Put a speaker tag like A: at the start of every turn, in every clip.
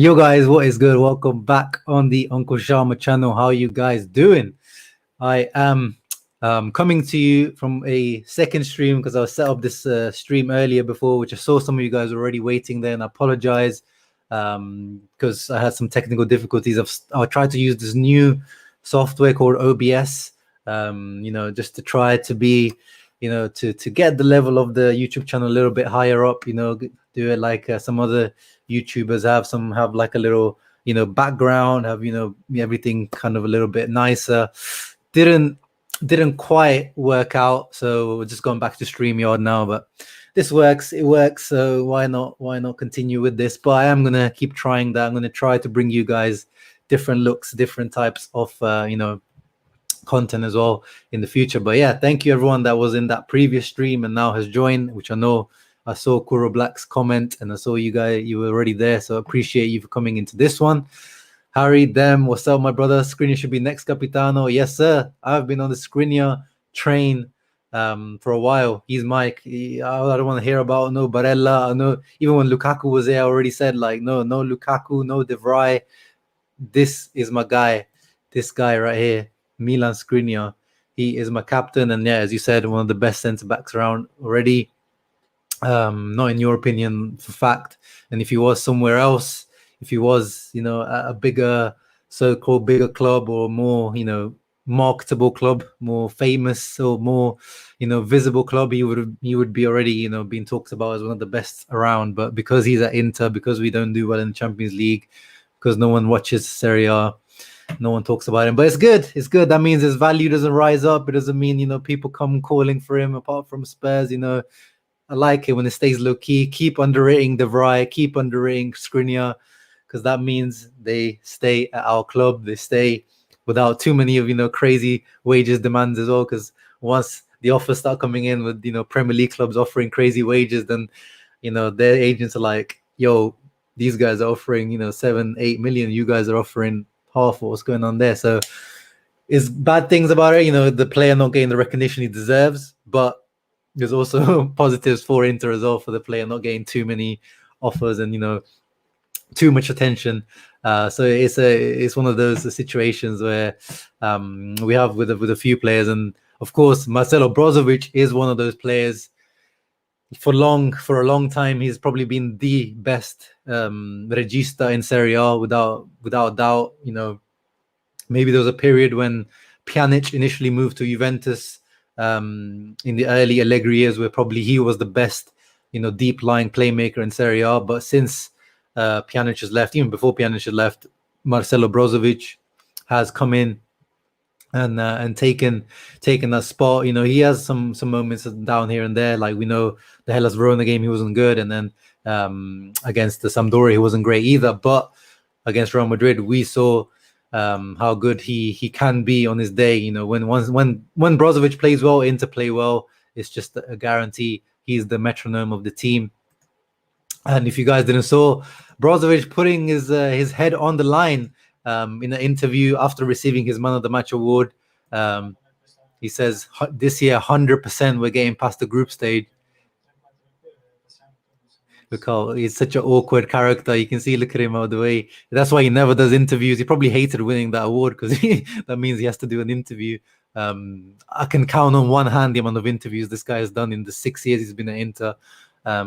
A: Yo guys, what is good? Welcome back on the Uncle Sharma channel. How are you guys doing? I am coming to you from a second stream because I set up this stream earlier before, which I saw some of you guys already waiting there, and I apologize because I had some technical difficulties. I tried to use this new software called OBS, just to try to be, to get the level of the YouTube channel a little bit higher up, do it like some other YouTubers have like a little, background, have, everything kind of a little bit nicer. Didn't quite work out, so we're just going back to StreamYard now, but this works. It works, so why not continue with this? But I am gonna keep trying that. I'm gonna try to bring you guys different looks, different types of content as well in the future. But yeah, thank you everyone that was in that previous stream and now has joined, which I saw Kuro Black's comment, and I saw you guys, you were already there, so appreciate you for coming into this one. Harry, what's up, my brother? Skriniar should be next Capitano. Yes, sir. I've been on the Skriniar train for a while. He's Mike. I don't want to hear about no Barella. No, even when Lukaku was there, I already said like no Lukaku, no De Vrij. This is my guy. This guy right here, Milan Skriniar. He is my captain, and yeah, as you said, one of the best centre backs around already. Not in your opinion, for fact. And if he was somewhere else, if he was, a bigger, so-called bigger club, or more, marketable club, more famous or more, visible club, he would be already, being talked about as one of the best around. But because he's at Inter, because we don't do well in the Champions League, because no one watches Serie A, no one talks about him. But it's good. It's good. That means his value doesn't rise up. It doesn't mean, people come calling for him, apart from Spurs, I like it when it stays low key. Keep underrating De Vrij, keep underrating Skriniar, because that means they stay at our club. They stay without too many of crazy wages demands as well. Because once the offers start coming in with Premier League clubs offering crazy wages, then their agents are like, yo, these guys are offering 7-8 million. You guys are offering half. What's going on there? So it's bad things about it. The player not getting the recognition he deserves, but there's also positives for Inter as well, for the player not getting too many offers and too much attention. So it's one of those situations where we have with a few players, and of course Marcelo Brozovic is one of those players. For a long time, he's probably been the best regista in Serie A without doubt. Maybe there was a period when Pjanic initially moved to Juventus. In the early Allegri years, where probably he was the best, deep lying playmaker in Serie A. But since Pjanic has left, even before Pjanic had left, Marcelo Brozovic has come in and taken that spot. He has some moments down here and there. Like we know the Hellas Verona game, he wasn't good, and then against the Sampdoria, he wasn't great either. But against Real Madrid, we saw how good he can be on his day. When Brozovic plays well, Inter play well. It's just a guarantee. He's the metronome of the team. And if you guys didn't saw, Brozovic putting his head on the line in an interview after receiving his Man of the Match award. He says this year 100% we're getting past the group stage. Look how he's such an awkward character. You can see, look at him all the way. That's why he never does interviews. He probably hated winning that award because that means he has to do an interview. I can count on one hand the amount of interviews this guy has done in the 6 years he's been at Inter.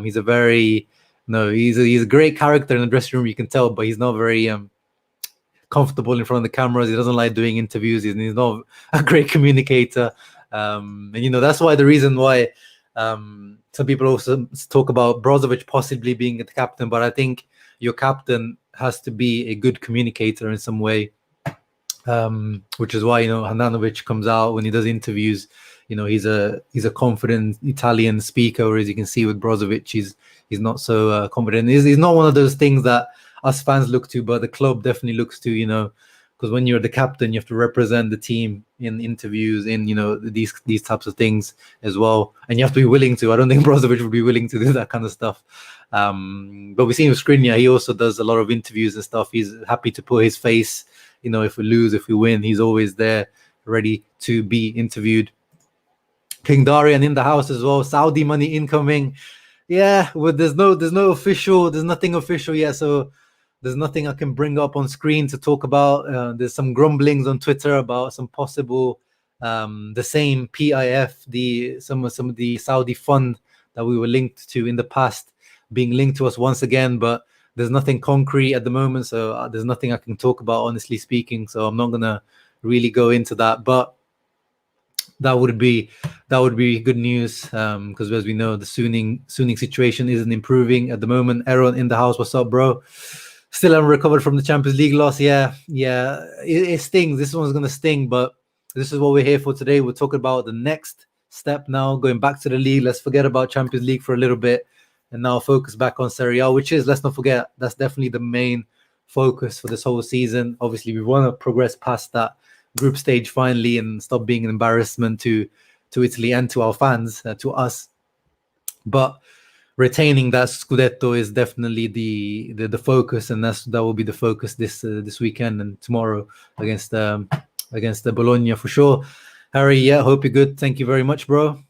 A: He's a great character in the dressing room, you can tell, but he's not very comfortable in front of the cameras. He doesn't like doing interviews. He's not a great communicator. And that's why the reason why some people also talk about Brozovic possibly being the captain, but I think your captain has to be a good communicator in some way, which is why Arnautovic comes out when he does interviews. He's a confident Italian speaker, whereas you can see with Brozovic, he's not so confident. He's not one of those things that us fans look to, but the club definitely looks to. Because when you're the captain, you have to represent the team in interviews, in these types of things as well, and you have to be willing to. I don't think Brozovic would be willing to do that kind of stuff. But we've seen with Skriniar, he also does a lot of interviews and stuff. He's happy to put his face. If we lose, if we win, he's always there, ready to be interviewed. King Darian in the house as well. Saudi money incoming. Yeah, well, there's nothing official yet. So there's nothing I can bring up on screen to talk about. There's some grumblings on Twitter about some possible the same PIF, some of the Saudi fund that we were linked to in the past, being linked to us once again, but there's nothing concrete at the moment, so there's nothing I can talk about, honestly speaking. So I'm not gonna really go into that, but that would be good news, because as we know, the Suning situation isn't improving at the moment. Aaron in the house, what's up, bro? Still haven't recovered from the Champions League loss. Yeah, it stings. This one's gonna sting, but this is what we're here for today. We'll talk about the next step now, going back to the league. Let's forget about Champions League for a little bit and now focus back on Serie A, which is, let's not forget, that's definitely the main focus for this whole season. Obviously, we want to progress past that group stage finally and stop being an embarrassment to Italy and to our fans, to us. But retaining that Scudetto is definitely the focus, and that will be the focus this weekend and tomorrow against the Bologna for sure. Harry, yeah, hope you're good. Thank you very much, bro.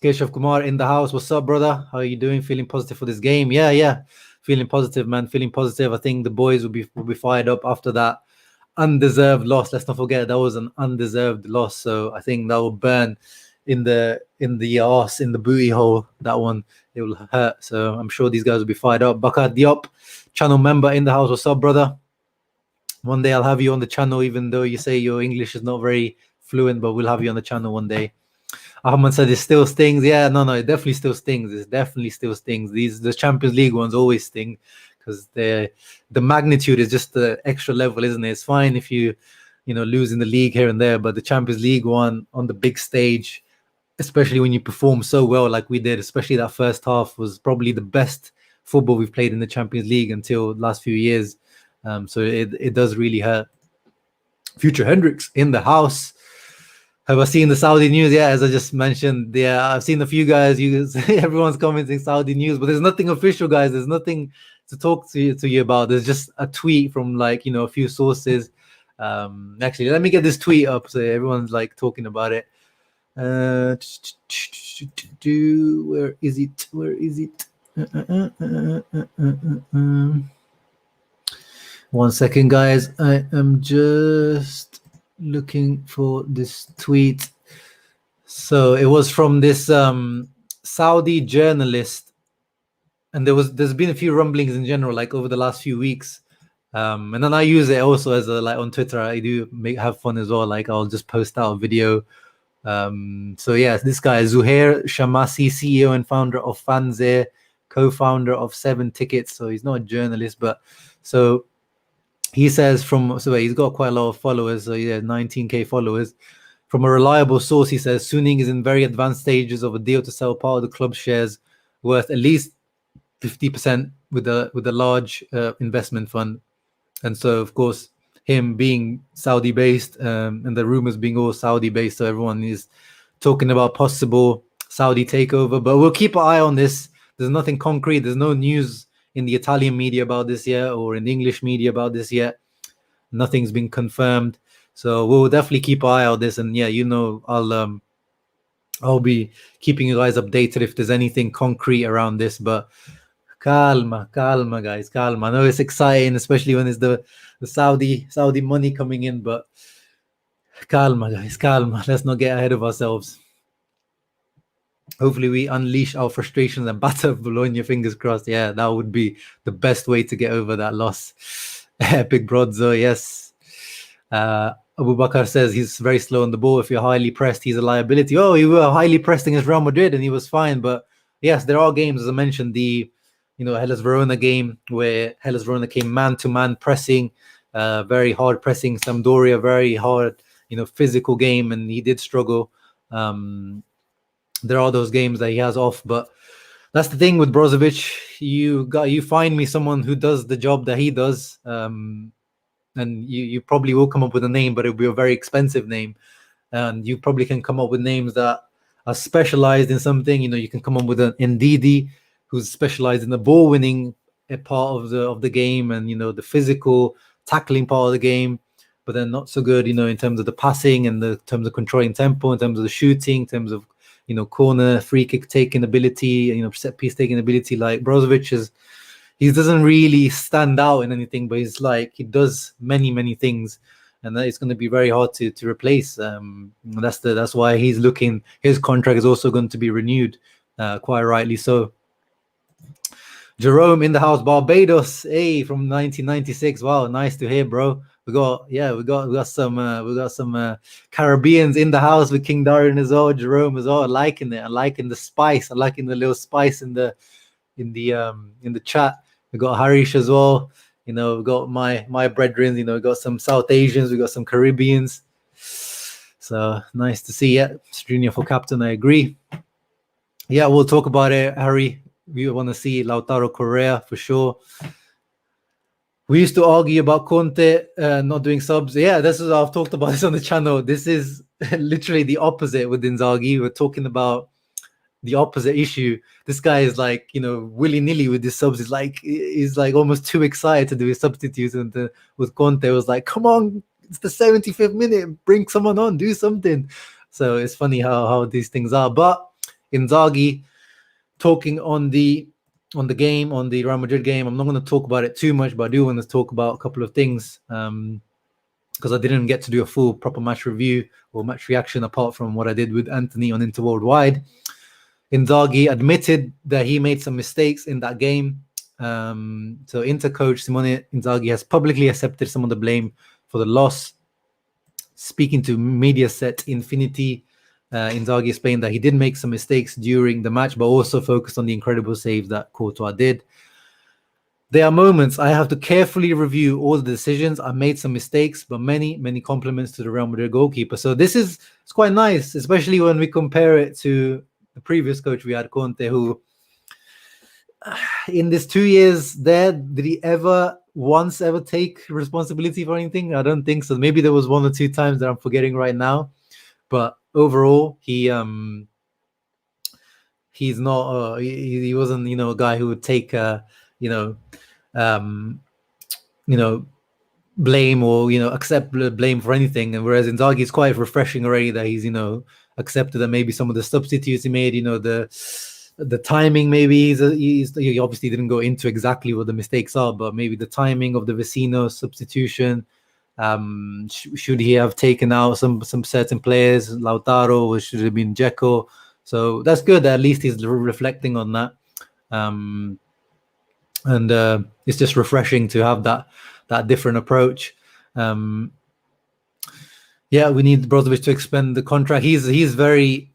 A: Keshav Kumar in the house. What's up, brother? How are you doing? Feeling positive for this game? Yeah. Feeling positive, man. Feeling positive. I think the boys will be fired up after that undeserved loss. Let's not forget that was an undeserved loss. So I think that will burn in the arse, in the booty hole. That one, it will hurt. So I'm sure these guys will be fired up. Bakar Diop, channel member in the house. What's up, brother? One day I'll have you on the channel, even though you say your English is not very fluent, but we'll have you on the channel one day. Ahmad said it still stings. Yeah, no, it definitely still stings. It definitely still stings. The Champions League ones always sting because the magnitude is just the extra level, isn't it? It's fine if you lose in the league here and there, but the Champions League one on the big stage, especially when you perform so well like we did, especially that first half, was probably the best football we've played in the Champions League until the last few years. So it does really hurt. Future Hendricks in the house. Have I seen the Saudi news? Yeah, as I just mentioned, yeah, I've seen a few guys. Everyone's commenting Saudi news, but there's nothing official, guys. There's nothing to talk to you about. There's just a tweet from a few sources. Actually, let me get this tweet up so everyone's talking about it. Where is it? One second, guys. I am just looking for this tweet. So it was from this Saudi journalist, and there's been a few rumblings in general, over the last few weeks. And then I use it also as on Twitter. I do have fun as well. I'll just post out a video. So yeah, this guy Zuhair Shamasi, CEO and founder of Fanzare, co-founder of 7 Tickets. So he's not a journalist, but so he says he's got quite a lot of followers. So yeah, 19k followers. From a reliable source, he says Suning is in very advanced stages of a deal to sell part of the club shares worth at least 50% with a large investment fund. And so, of course, him being Saudi based, and the rumors being all Saudi based, so everyone is talking about possible Saudi takeover. But we'll keep an eye on this. There's nothing concrete. There's no news in the Italian media about this yet, or in the English media about this yet. Nothing's been confirmed. So we'll definitely keep an eye on this. And yeah, I'll be keeping you guys updated if there's anything concrete around this. But calma, guys, calma. I know it's exciting, especially when it's the Saudi money coming in, but calma, guys, calma. Let's not get ahead of ourselves. Hopefully we unleash our frustrations and batter Bologna, fingers crossed. Yeah, that would be the best way to get over that loss. Epic Brodzo, yes. Abu Bakr says he's very slow on the ball. If you're highly pressed, he's a liability. Oh, you were highly pressed against Real Madrid and he was fine. But yes, there are games, as I mentioned, the Hellas Verona game where Hellas Verona came man-to-man pressing, very hard pressing Sampdoria, very hard, physical game, and he did struggle. There are those games that he has off, but that's the thing with Brozovic. You find me someone who does the job that he does, and you probably will come up with a name, but it'll be a very expensive name, and you probably can come up with names that are specialized in something. You can come up with an Ndidi who's specialized in the ball winning part of the game, and the physical tackling part of the game, but then not so good in terms of the passing and the terms of controlling tempo, in terms of the shooting, in terms of corner free kick taking ability, set piece taking ability. Like Brozovic he doesn't really stand out in anything, but he's like he does many things, and that it's going to be very hard to replace. That's why he's looking. His contract is also going to be renewed, quite rightly so. Jerome in the house, Barbados, hey, from 1996. Wow, nice to hear, bro. We got some Caribbeans in the house with King Darian as well, Jerome as well. I liking it. I liking the spice. I liking the little spice in the chat. We got Harish as well. You know, we got my brethren. You know, we got some South Asians. We got some Caribbeans. So nice to see. Yeah, Junior for captain. I agree. Yeah, we'll talk about it, Harry. We want to see Lautaro Correa for sure. We used to argue about Conte not doing subs. Yeah, this is I've talked about this on the channel. This is literally the opposite with Inzaghi. We're talking about the opposite issue. This guy is like, you know, willy-nilly with his subs. He's like almost too excited to do his substitutes. And with Conte, it was like, come on, it's the 75th minute. Bring someone on, do something. So it's funny how these things are. But Inzaghi, talking on the game, on the Real Madrid game, I'm not going to talk about it too much, but I do want to talk about a couple of things because I didn't get to do a full proper match review or match reaction apart from what I did with Anthony on Inter Worldwide. Inzaghi admitted that he made some mistakes in that game. So Inter coach Simone Inzaghi has publicly accepted some of the blame for the loss. Speaking to Mediaset Infinity, Inzaghi explained that he did make some mistakes during the match, but also focused on the incredible save that Courtois did. There are moments I have to carefully review all the decisions. I made some mistakes, but many compliments to the Real Madrid goalkeeper. So it's quite nice, especially when we compare it to the previous coach we had, Conte, who in this 2 years there, did he ever take responsibility for anything? I don't think so. Maybe there was 1 or 2 times that I'm forgetting right now. But overall, he wasn't, you know, a guy who would take blame or, you know, accept blame for anything. And whereas Inzaghi is quite refreshing already that he's, you know, accepted that maybe some of the substitutes he made, you know, the timing, maybe he obviously didn't go into exactly what the mistakes are, but maybe the timing of the Vecino substitution. Should he have taken out some certain players, Lautaro, or should it have been Dzeko? So that's good. At least he's reflecting on that, and it's just refreshing to have that different approach. Yeah, we need Brozovic to expand the contract. He's very.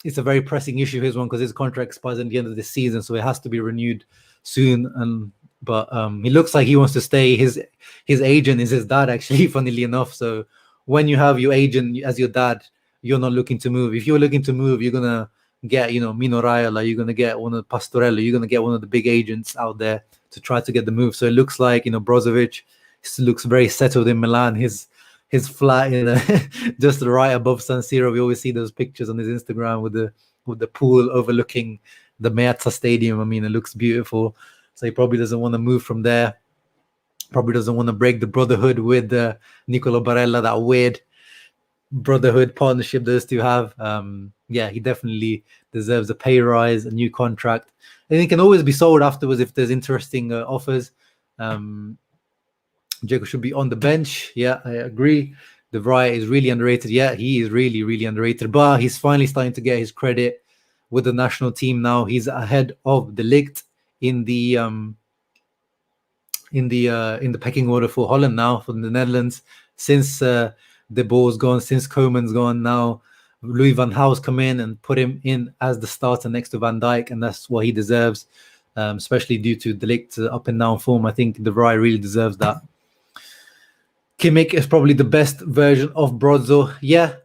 A: It's a very pressing issue, his one, because his contract expires at the end of the season, so it has to be renewed soon. But he looks like he wants to stay. His agent is his dad, actually, funnily enough. So when you have your agent as your dad, you're not looking to move. If you're looking to move, you're gonna get, you know, Mino Raiola, you're gonna get one of Pastorello, you're gonna get one of the big agents out there to try to get the move. So it looks like, you know, Brozovic looks very settled in Milan. His flat, you know, just right above San Siro. We always see those pictures on his Instagram with the pool overlooking the Meazza Stadium. I mean, it looks beautiful. So he probably doesn't want to move from there. Probably doesn't want to break the brotherhood with Nicolo Barella, that weird brotherhood partnership those two have. Yeah, he definitely deserves a pay rise, a new contract. And he can always be sold afterwards if there's interesting offers. Dzeko should be on the bench. Yeah, I agree. De Vrij is really underrated. Yeah, he is really underrated. But he's finally starting to get his credit with the national team now. He's ahead of De Ligt in the pecking order for Holland now, for the Netherlands. Since De Boer's gone, since Koeman's gone, now Louis van Gaal's come in and put him in as the starter next to Van Dijk, and that's what he deserves, especially due to De Ligt's up and down form. I think De Vrij really deserves that. Kimmich is probably the best version of Brozo. Yeah.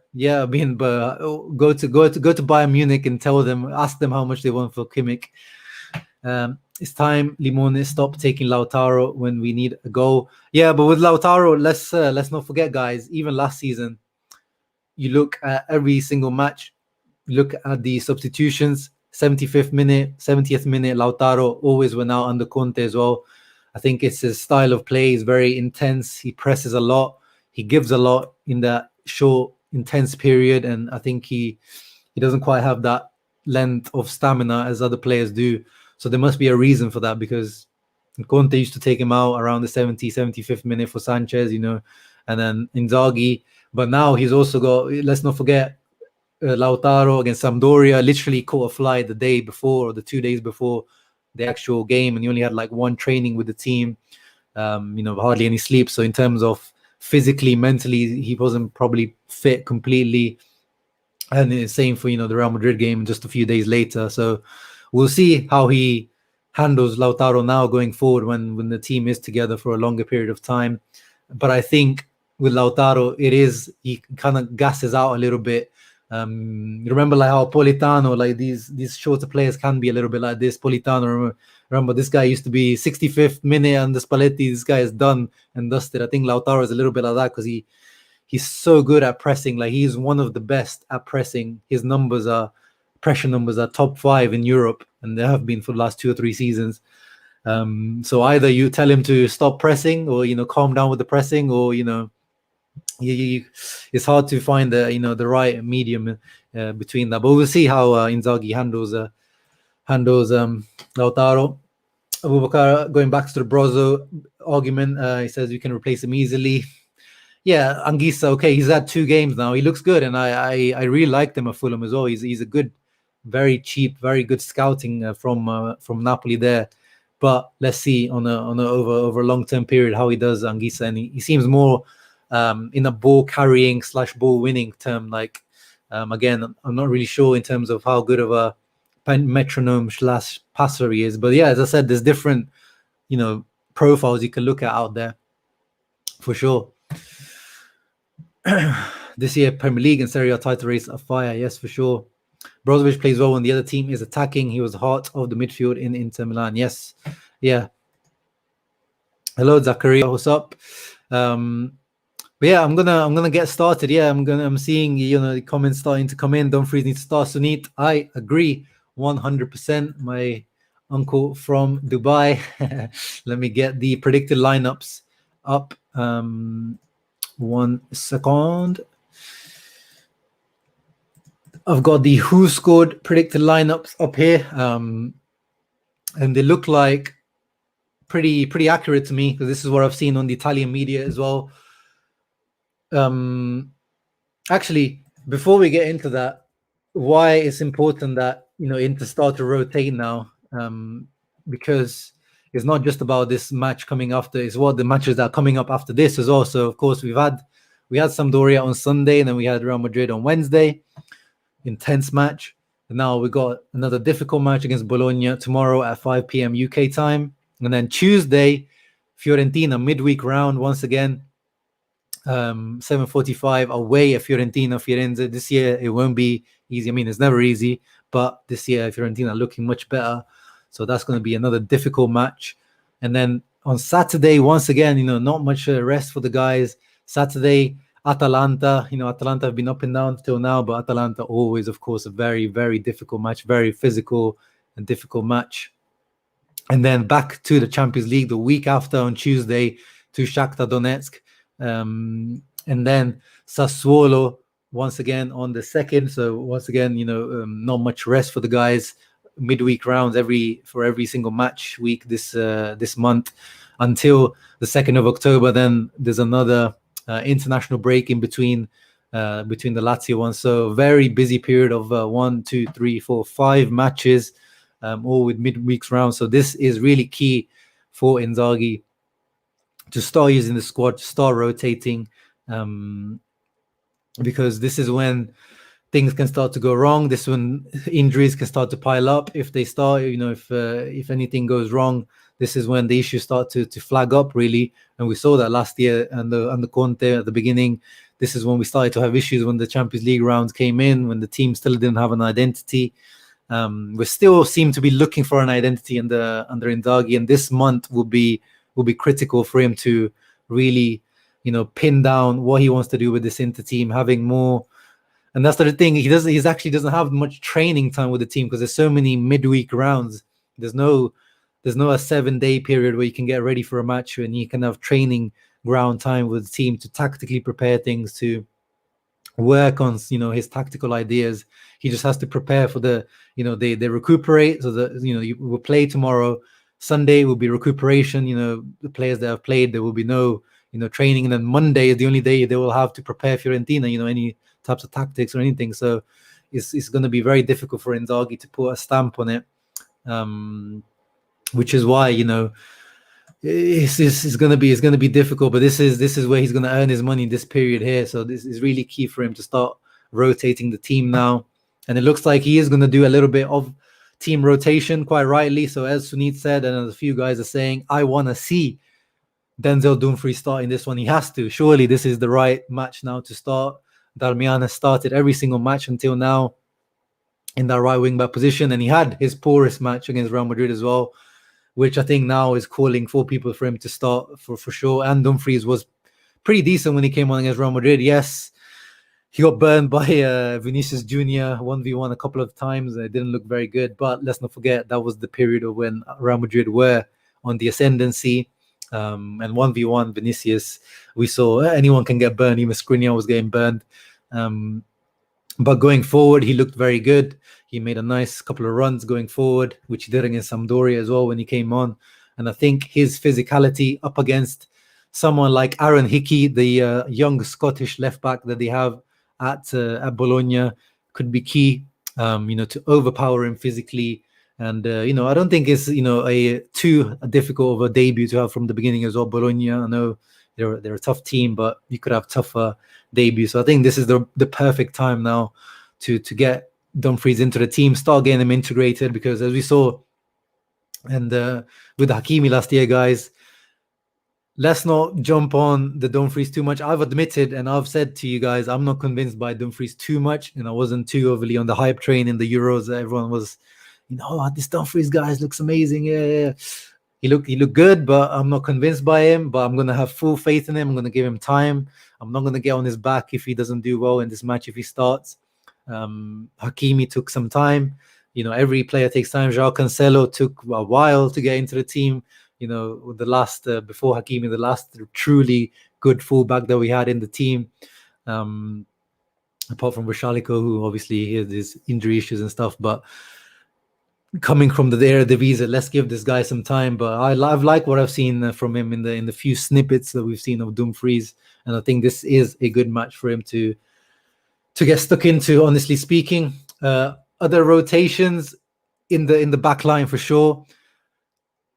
A: I mean, but go to Bayern Munich and ask them how much they want for Kimmich. It's time Limone stop taking Lautaro when we need a goal. Yeah, but with Lautaro, let's not forget, guys. Even last season, you look at every single match, look at the substitutions. 75th minute, 70th minute, Lautaro always went out under Conte as well. I think it's his style of play is very intense. He presses a lot. He gives a lot in that short, intense period, and I think he doesn't quite have that length of stamina as other players do. So there must be a reason for that, because Conte used to take him out around the 75th minute for Sanchez, and then Inzaghi. But now he's also got, let's not forget, Lautaro against Sampdoria, literally caught a fly the day before or the 2 days before the actual game, and he only had like one training with the team, hardly any sleep. So in terms of physically, mentally, he wasn't probably fit completely. And the same for, the Real Madrid game just a few days later. So we'll see how he handles Lautaro now going forward when the team is together for a longer period of time. But I think with Lautaro, he kind of gasses out a little bit. Remember like how Politano, like these shorter players can be a little bit like this. Politano, remember this guy used to be 65th minute and the Spalletti, this guy is done and dusted. I think Lautaro is a little bit like that because he's so good at pressing. Like he's one of the best at pressing. His pressure numbers are top 5 in Europe, and they have been for the last 2 or 3 seasons. So either you tell him to stop pressing, or calm down with the pressing, or it's hard to find the right medium between that. But we'll see how Inzaghi handles Lautaro. Abubakar, going back to the Brozo argument, he says you can replace him easily. Yeah, Anguissa, okay, he's had 2 games now. He looks good, and I really liked him at Fulham as well. He's a good, very cheap, very good scouting from Napoli there. But let's see on over a long-term period how he does, Anguissa. And he seems more in a ball carrying / ball winning term. Like again, I'm not really sure in terms of how good of a metronome / passer he is. But yeah, as I said, there's different profiles you can look at out there for sure. This year, Premier League and Serie A title race are fire. Yes, for sure. Brozovic plays well when the other team is attacking. He was the heart of the midfield in Inter Milan. Yes, yeah. Hello, Zakaria. What's up? But yeah, I'm gonna get started. Yeah, I'm seeing the comments starting to come in. Dumfries needs to start. Sunit, I agree 100%. My uncle from Dubai. Let me get the predicted lineups up. 1 second. I've got the who scored predicted lineups up here, and they look like pretty accurate to me, because this is what I've seen on the Italian media as well. Actually, before we get into that, why it's important that Inter start to rotate now, because it's not just about this match coming after, it's what the matches that are coming up after this as well. So of course we had Sampdoria on Sunday, and then we had Real Madrid on Wednesday, intense match. And now we got another difficult match against Bologna tomorrow at 5 p.m. UK time, and then Tuesday Fiorentina midweek round once again, 7:45 away at Fiorentina, Firenze. This year it won't be easy. I mean, it's never easy, but this year Fiorentina are looking much better. So that's going to be another difficult match. And then on Saturday, once again, not much rest for the guys. Saturday, Atalanta. Atalanta have been up and down till now, but Atalanta always, of course, a very, very difficult match, very physical and difficult match. And then back to the Champions League the week after on Tuesday to Shakhtar Donetsk. And then Sassuolo once again on the 2nd. So once again, not much rest for the guys. Midweek rounds for every single match week this month until the 2nd of October. Then there's another international break in between the Lazio ones. So very busy period of 1, 2, 3, 4, 5 matches, all with midweeks rounds. So this is really key for Inzaghi to start using the squad, to start rotating, because this is when things can start to go wrong. This when injuries can start to pile up. If they start, if anything goes wrong, this is when the issues start to flag up, really. And we saw that last year under Conte at the beginning. This is when we started to have issues when the Champions League rounds came in, when the team still didn't have an identity. We still seem to be looking for an identity under Inzaghi, and this month will be critical for him to really, pin down what he wants to do with this Inter team, having more. And that's the thing. He actually doesn't have much training time with the team because there's so many midweek rounds. There's no a 7-day period where you can get ready for a match and you can have training ground time with the team to tactically prepare things, to work on, his tactical ideas. He just has to prepare for the, they recuperate, so that, you will play tomorrow. Sunday will be recuperation. The players that have played, there will be no, training, and then Monday is the only day they will have to prepare Fiorentina, any types of tactics or anything. So it's going to be very difficult for Inzaghi to put a stamp on it, which is why, it's going to be difficult. But this is where he's going to earn his money, this period here. So this is really key for him to start rotating the team now, and it looks like he is going to do a little bit of team rotation, quite rightly. So as Sunit said, and as a few guys are saying, I want to see Denzel Dumfries start in this one. He has to. Surely this is the right match now to start. Darmian has started every single match until now in that right wing back position, and he had his poorest match against Real Madrid as well, which I think now is calling for people for him to start for sure. And Dumfries was pretty decent when he came on against Real Madrid. Yes, he got burned by Vinicius Jr. 1v1 a couple of times. It didn't look very good, but let's not forget that was the period of when Real Madrid were on the ascendancy. And 1v1 Vinicius, we saw anyone can get burned. Even Skriniar was getting burned. But going forward, he looked very good. He made a nice couple of runs going forward, which he did against Sampdoria as well when he came on. And I think his physicality up against someone like Aaron Hickey, the young Scottish left back that they have at Bologna, could be key, to overpower him physically. And, I don't think it's, a too difficult of a debut to have from the beginning as well. Bologna, I know they're a tough team, but you could have tougher debuts. So I think this is the perfect time now to get Dumfries into the team, start getting him integrated, because as we saw and with Hakimi last year, guys, let's not jump on the Dumfries too much. I've admitted and I've said to you guys, I'm not convinced by Dumfries too much, and I wasn't too overly on the hype train in the Euros. Everyone was, this Dumfries guy looks amazing. Yeah. He looked good, but I'm not convinced by him. But I'm gonna have full faith in him. I'm gonna give him time. I'm not gonna get on his back if he doesn't do well in this match if he starts. Hakimi took some time. Every player takes time. João Cancelo took a while to get into the team. The last before Hakimi, the last truly good fullback that we had in the team, apart from Rashaliko, who obviously has his injury issues and stuff. But coming from the Eredivisie, let's give this guy some time. But I've liked what I've seen from him in the few snippets that we've seen of Dumfries, and I think this is a good match for him to get stuck into. Honestly speaking, other rotations in the back line for sure.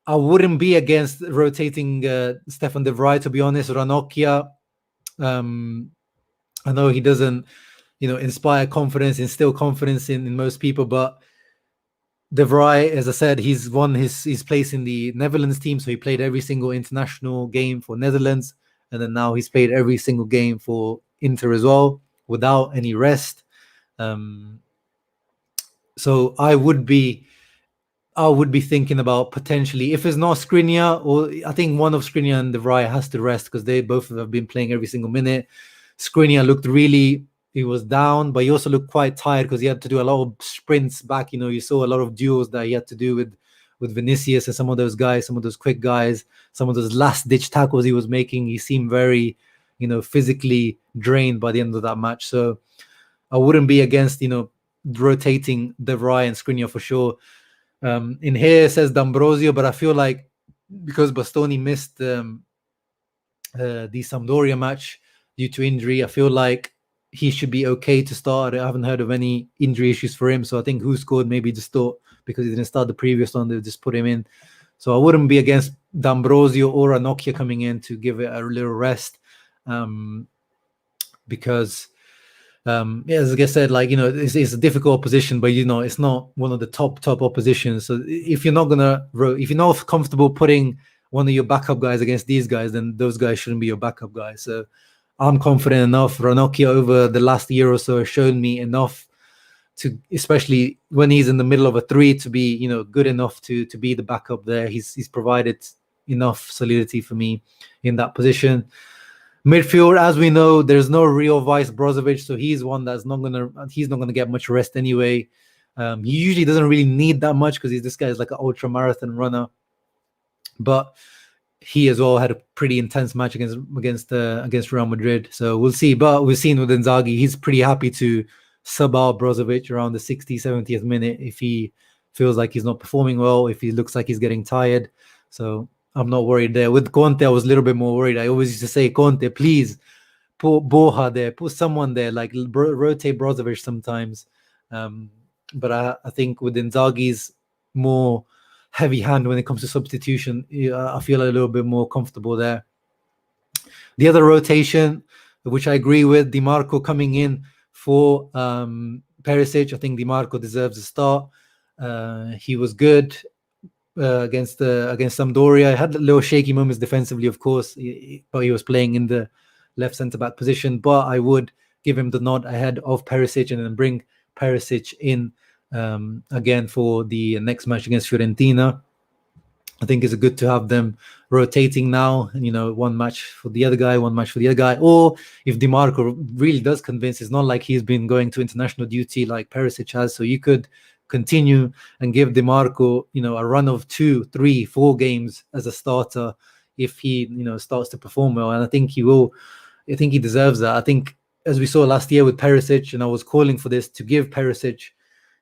A: I wouldn't be against rotating Stefan de Vrij, to be honest. Ranocchia, I know he doesn't, inspire confidence, instill confidence in most people, but de Vrij, as I said, he's won his place in the Netherlands team, so he played every single international game for Netherlands, and then now he's played every single game for Inter as well, without any rest. So I would be thinking about potentially, if it's not Skriniar, or I think one of Skriniar and de Vrij has to rest because they both have been playing every single minute. Skriniar looked he was down, but he also looked quite tired because he had to do a lot of sprints back. You saw a lot of duels that he had to do with Vinicius and some of those guys, some of those quick guys, some of those last-ditch tackles he was making. He seemed very, physically drained by the end of that match. So I wouldn't be against, rotating de Vrij and Skriniar for sure. In here it says D'Ambrosio, but I feel like because Bastoni missed the Sampdoria match due to injury, I feel like he should be okay to start. I haven't heard of any injury issues for him, so I think who scored maybe just thought because he didn't start the previous one, they just put him in. So I wouldn't be against D'Ambrosio or Ranocchia coming in to give it a little rest, because as I said, it's a difficult opposition, but it's not one of the top oppositions. So if you're not comfortable putting one of your backup guys against these guys, then those guys shouldn't be your backup guys. So I'm confident enough. Ranocchia over the last year or so has shown me enough to, especially when he's in the middle of a three, to be good enough to be the backup there. He's provided enough solidity for me in that position. Midfield, as we know, there's no real Vice Brozovic, so he's one that's not gonna get much rest anyway. He usually doesn't really need that much because this guy is like an ultra marathon runner. But he as well had a pretty intense match against Real Madrid. So we'll see. But we've seen with Inzaghi, he's pretty happy to sub out Brozovic around the 60th, 70th minute if he feels like he's not performing well, if he looks like he's getting tired. So I'm not worried there. With Conte, I was a little bit more worried. I always used to say, Conte, please put Borja there, put someone there, like rotate Brozovic sometimes. But I think with Inzaghi's more heavy hand when it comes to substitution, I feel a little bit more comfortable there. The other rotation, which I agree with, Di Marco coming in for Perisic. I think Di Marco deserves a start. He was good against Sampdoria. He had little shaky moments defensively, of course, but he was playing in the left centre-back position. But I would give him the nod ahead of Perisic and then bring Perisic in again for the next match against Fiorentina. I think it's good to have them rotating now, one match for the other guy, one match for the other guy. Or if Di Marco really does convince, it's not like he's been going to international duty like Perisic has. So you could continue and give Di Marco, a run of 2, 3, 4 games as a starter if he, starts to perform well. And I think he will. I think he deserves that. I think, as we saw last year with Perisic, and I was calling for this, to give Perisic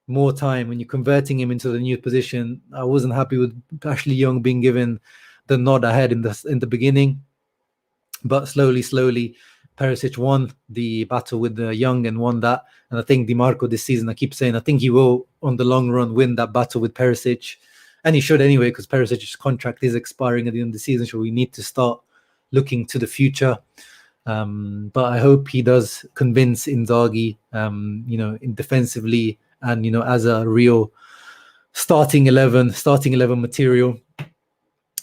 A: more time when you're converting him into the new position. I wasn't happy with Ashley Young being given the nod ahead in the beginning, but slowly Perisic won the battle with the Young and won that. And I think Di Marco this season, I keep saying, I think he will on the long run win that battle with Perisic, and he should anyway, because Perisic's contract is expiring at the end of the season, so we need to start looking to the future. But I hope he does convince Inzaghi, defensively, and as a real starting 11 material.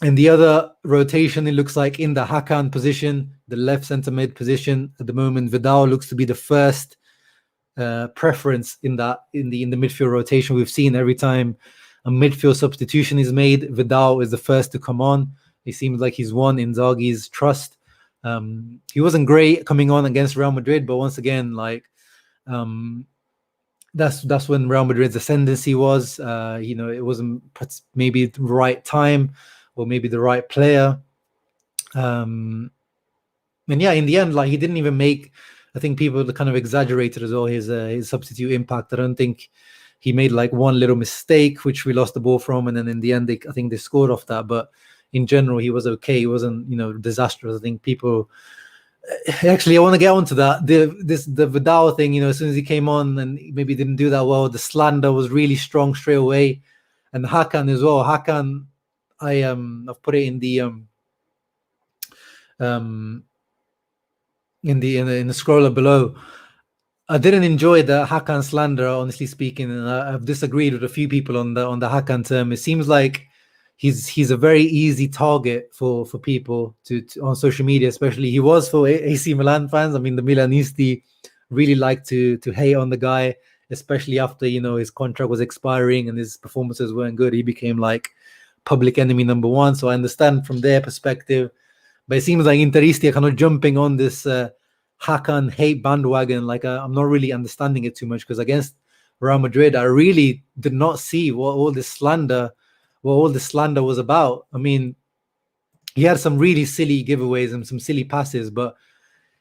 A: And the other rotation, it looks like in the Hakan position, the left centre mid position at the moment, Vidal looks to be the first preference in the midfield rotation. We've seen every time a midfield substitution is made, Vidal is the first to come on. It seems like he's won Inzaghi's trust. He wasn't great coming on against Real Madrid, but once again, that's when Real Madrid's ascendancy was. It wasn't maybe the right time or maybe the right player. And yeah, in the end, he didn't even make. I think people kind of exaggerated as well his substitute impact. I don't think he made one little mistake, which we lost the ball from, and then in the end, I think they scored off that. But in general, he was okay. He wasn't, disastrous. I think people. Actually, I want to get onto that. The Vidal thing, as soon as he came on and maybe didn't do that well, the slander was really strong straight away, and Hakan as well. Hakan, I've put it in the scroller below. I didn't enjoy the Hakan slander, honestly speaking, and I've disagreed with a few people on the Hakan term. It seems like he's a very easy target for people to on social media, especially. He was for AC Milan fans. I mean, the Milanisti really like to hate on the guy, especially after his contract was expiring and his performances weren't good. He became public enemy number one. So I understand from their perspective, but it seems like Interisti are kind of jumping on this Hakan hate bandwagon. I'm not really understanding it too much, because against Real Madrid, I really did not see what all this slander was about. I mean, he had some really silly giveaways and some silly passes, but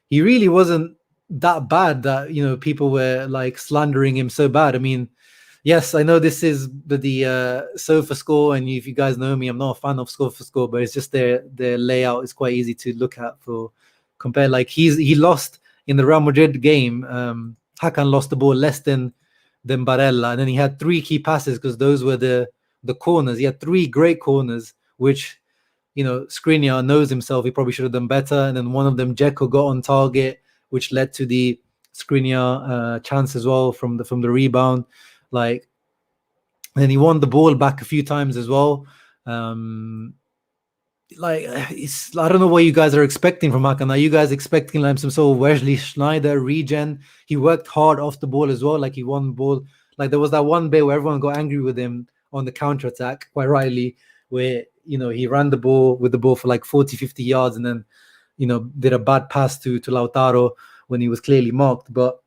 A: he really wasn't that bad that people were slandering him so bad. I mean, yes, I know this is the Sofa Score, and if you guys know me, I'm not a fan of Sofa Score, but it's just their layout is quite easy to look at for compare. He lost in the Real Madrid game. Hakan lost the ball less than Barella, and then he had 3 key passes because those were the corners. He had 3 great corners, which Skriniar knows himself he probably should have done better, and then one of them Dzeko got on target, which led to the Skriniar chance as well from the rebound. And then he won the ball back a few times as well. I don't know what you guys are expecting from Hakan. Are you guys expecting some sort of Wesley Sneijder regen? He worked hard off the ball as well. He won the ball. There was that one bit where everyone got angry with him on the counter-attack, quite rightly, where he ran the ball for 40, 50 yards and then did a bad pass to Lautaro when he was clearly marked. But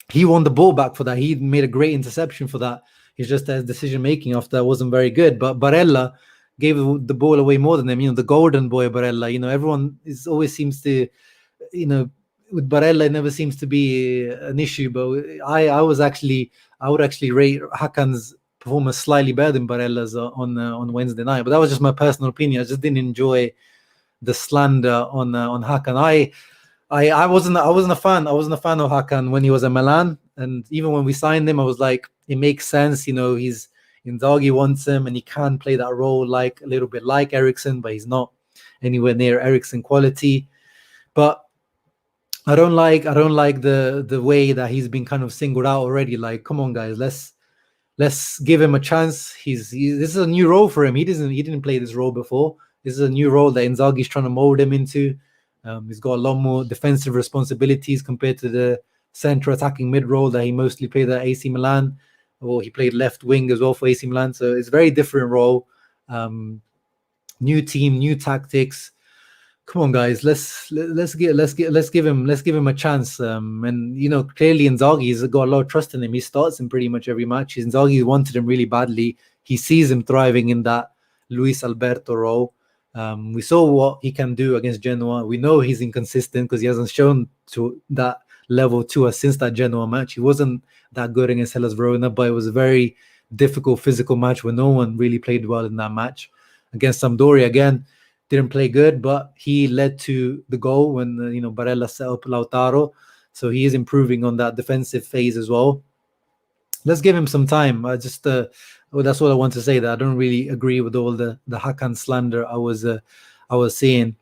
A: he won the ball back for that. He made a great interception for that. It's just his decision making after that wasn't very good. But Barella gave the ball away more than him. The golden boy Barella. Everyone always seems to, with Barella, it never seems to be an issue. But I would actually rate Hakan's performance slightly better than Barella's on Wednesday night. But that was just my personal opinion. I just didn't enjoy the slander on Hakan. I wasn't a fan. I wasn't a fan of Hakan when he was at Milan, and even when we signed him, I was like, it makes sense. He's Inzaghi wants him, and he can play that role like a little bit like Eriksen, but he's not anywhere near Eriksen quality. But I don't like the way that he's been kind of singled out already. Like, come on, guys, let's give him a chance. This is a new role for him. He didn't play this role before. This is a new role that Inzaghi's trying to mold him into. He's got a lot more defensive responsibilities compared to the central attacking mid role that he mostly played at AC Milan, or he played left wing as well for AC Milan. So it's a very different role. New team, new tactics. Come on, guys, let's give him a chance. And clearly Inzaghi's got a lot of trust in him. He starts him pretty much every match. Inzaghi wanted him really badly. He sees him thriving in that Luis Alberto role. We saw what he can do against Genoa. We know he's inconsistent because he hasn't shown to that level to us since that Genoa match. He wasn't that good against Hellas Verona, but it was a very difficult physical match where no one really played well in that match. Against Sampdoria, again, didn't play good, but he led to the goal when Barella set up Lautaro. So he is improving on that defensive phase as well. Let's give him some time. That's all I want to say. That I don't really agree with all the Hakan slander I was seeing.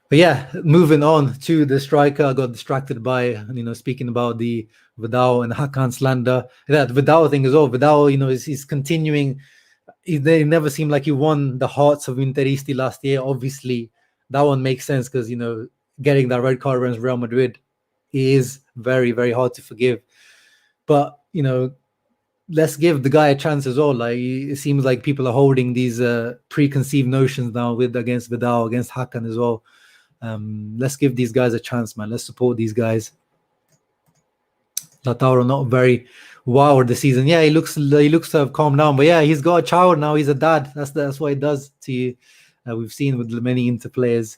A: But yeah, moving on to the striker, I got distracted by speaking about the Vidal and Hakan slander. That Vidal thing as well. Vidal, he's continuing. They never seemed like he won the hearts of Interisti last year. Obviously, that one makes sense because getting that red card against Real Madrid is very, very hard to forgive. But let's give the guy a chance as well. Like, it seems like people are holding these preconceived notions now against Vidal, against Hakan as well. Let's give these guys a chance, man. Let's support these guys. Lautaro not very wow this season. Yeah, he looks to have calmed down. But yeah, he's got a child now. He's a dad. That's what it does to you. We've seen with many Inter players.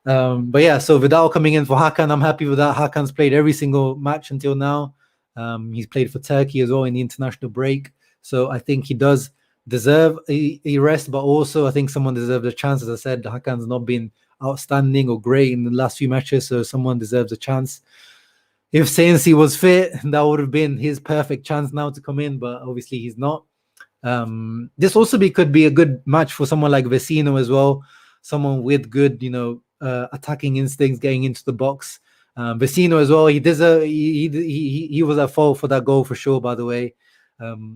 A: But yeah, so Vidal coming in for Hakan. I'm happy with that. Hakan's played every single match until now. He's played for Turkey as well in the international break. So I think he does deserve a rest, but also I think someone deserves a chance. As I said, Hakan's not been outstanding or great in the last few matches, so someone deserves a chance. If Sensi was fit, that would have been his perfect chance now to come in, but obviously he's not. This also could be a good match for someone like Vecino as well, someone with good, attacking instincts, getting into the box. Vecino as well, he was at fault for that goal for sure, by the way.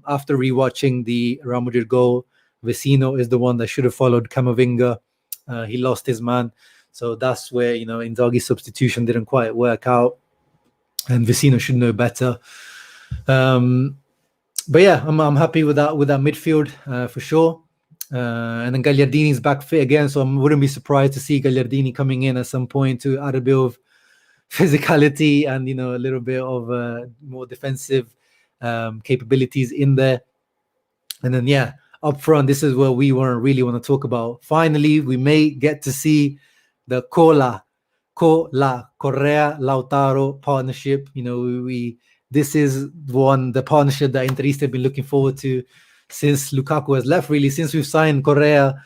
A: After rewatching the Real Madrid goal, Vecino is the one that should have followed Camavinga. He lost his man. So that's where, Inzaghi's substitution didn't quite work out. And Vecino should know better. But yeah, I'm happy with that midfield for sure. And then Gagliardini's back fit again, so I wouldn't be surprised to see Gagliardini coming in at some point to add a bit of physicality and a little bit of more defensive capabilities in there. And then yeah, up front, this is where we really want to talk about. Finally, we may get to see the Correa Lautaro partnership. This is the partnership that Interisti have been looking forward to since Lukaku has left, really, since we've signed Correa.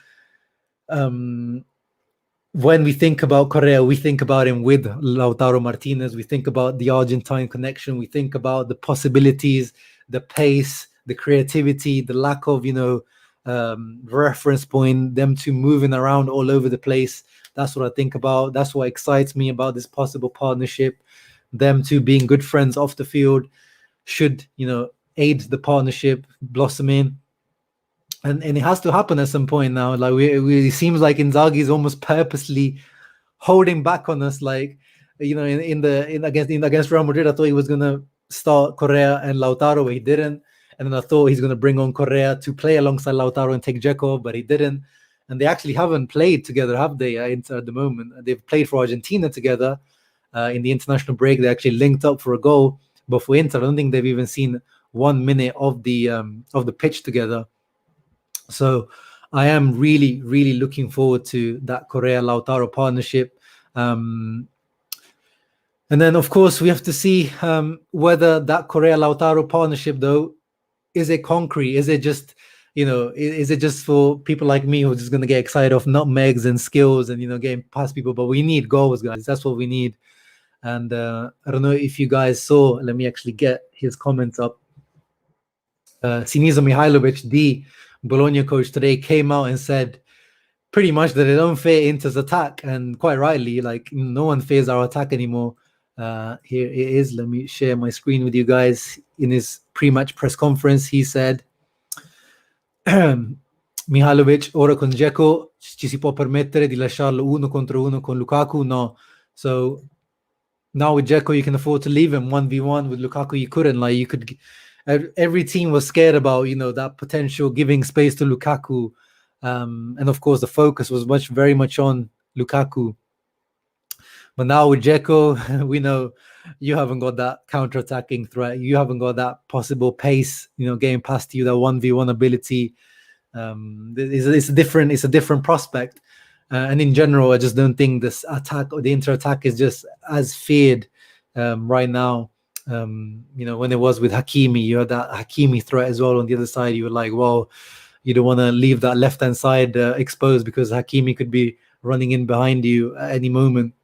A: When we think about Correa, we think about him with Lautaro Martinez. We think about the Argentine connection. We think about the possibilities, the pace, the creativity, the lack of, reference point, them two moving around all over the place. That's what I think about. That's what excites me about this possible partnership. Them two being good friends off the field should, aid the partnership blossoming. And it has to happen at some point now. Like it seems like Inzaghi is almost purposely holding back on us. Like, against Real Madrid, I thought he was gonna start Correa and Lautaro, but he didn't. And then I thought he's gonna bring on Correa to play alongside Lautaro and take Dzeko, but he didn't. And they actually haven't played together, have they? At the moment, they've played for Argentina together in the international break. They actually linked up for a goal, but for Inter, I don't think they've even seen 1 minute of the pitch together. So I am really, really looking forward to that Correa-Lautaro partnership. And then, of course, we have to see whether that Correa-Lautaro partnership, though, is it concrete? Is it just, is it just for people like me who are just going to get excited off nutmegs and skills and, getting past people? But we need goals, guys. That's what we need. And I don't know if you guys saw, let me actually get his comments up. Sinisa Mihailovic, the Bologna coach today, came out and said pretty much that they don't fear Inter's attack, and quite rightly, like no one fears our attack anymore. Here it is. Let me share my screen with you guys. In his pre-match press conference, he said, Mihailovic, ora con Dzeko ci si può permettere di lasciarlo uno contro uno con Lukaku? No. So now with Dzeko, you can afford to leave him 1v1. With Lukaku, you couldn't. Like, you could. Every team was scared about, that potential giving space to Lukaku. And of course, the focus was very much on Lukaku. But now with Dzeko, we know you haven't got that counter-attacking threat. You haven't got that possible pace, getting past you, that 1v1 ability. It's a different prospect. And in general, I just don't think this attack or the Inter attack is just as feared right now. When it was with Hakimi, you had that Hakimi threat as well on the other side. You were like, well, you don't want to leave that left-hand side exposed because Hakimi could be running in behind you at any moment.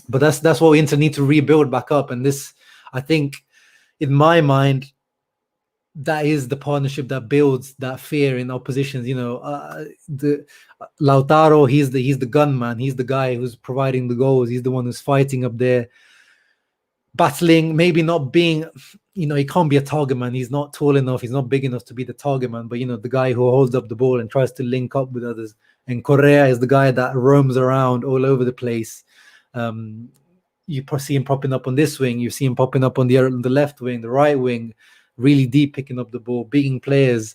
A: But that's what Inter need to rebuild back up. And this, I think, in my mind, that is the partnership that builds that fear in oppositions. The Lautaro, he's the gunman. He's the guy who's providing the goals. He's the one who's fighting up there, battling, maybe not being, he can't be a target man. He's not tall enough. He's not big enough to be the target man. But, the guy who holds up the ball and tries to link up with others. And Correa is the guy that roams around all over the place. You see him popping up on this wing. You see him popping up on the left wing, the right wing, really deep, picking up the ball, beating players,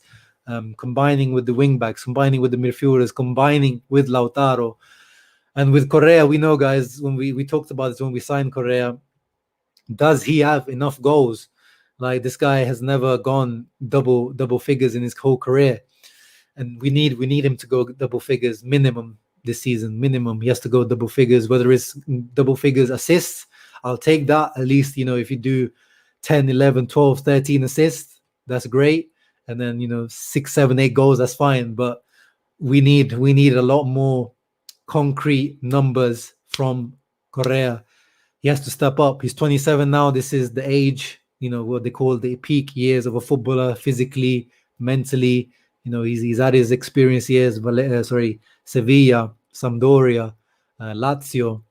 A: combining with the wing backs, combining with the midfielders, combining with Lautaro. And with Correa, we know, guys, when we talked about this when we signed Correa, does he have enough goals? Like, this guy has never gone double figures in his whole career. And we need him to go double figures minimum this season. Minimum. He has to go double figures, whether it's double figures assists. I'll take that. At least, if you do 10, 11, 12, 13 assists, that's great. And then, 6, 7, 8 goals, that's fine. But we need a lot more concrete numbers from Correa. He has to step up. He's 27 now. This is the age, what they call the peak years of a footballer, physically, mentally. He's had his experience years. Sevilla, Sampdoria, Lazio,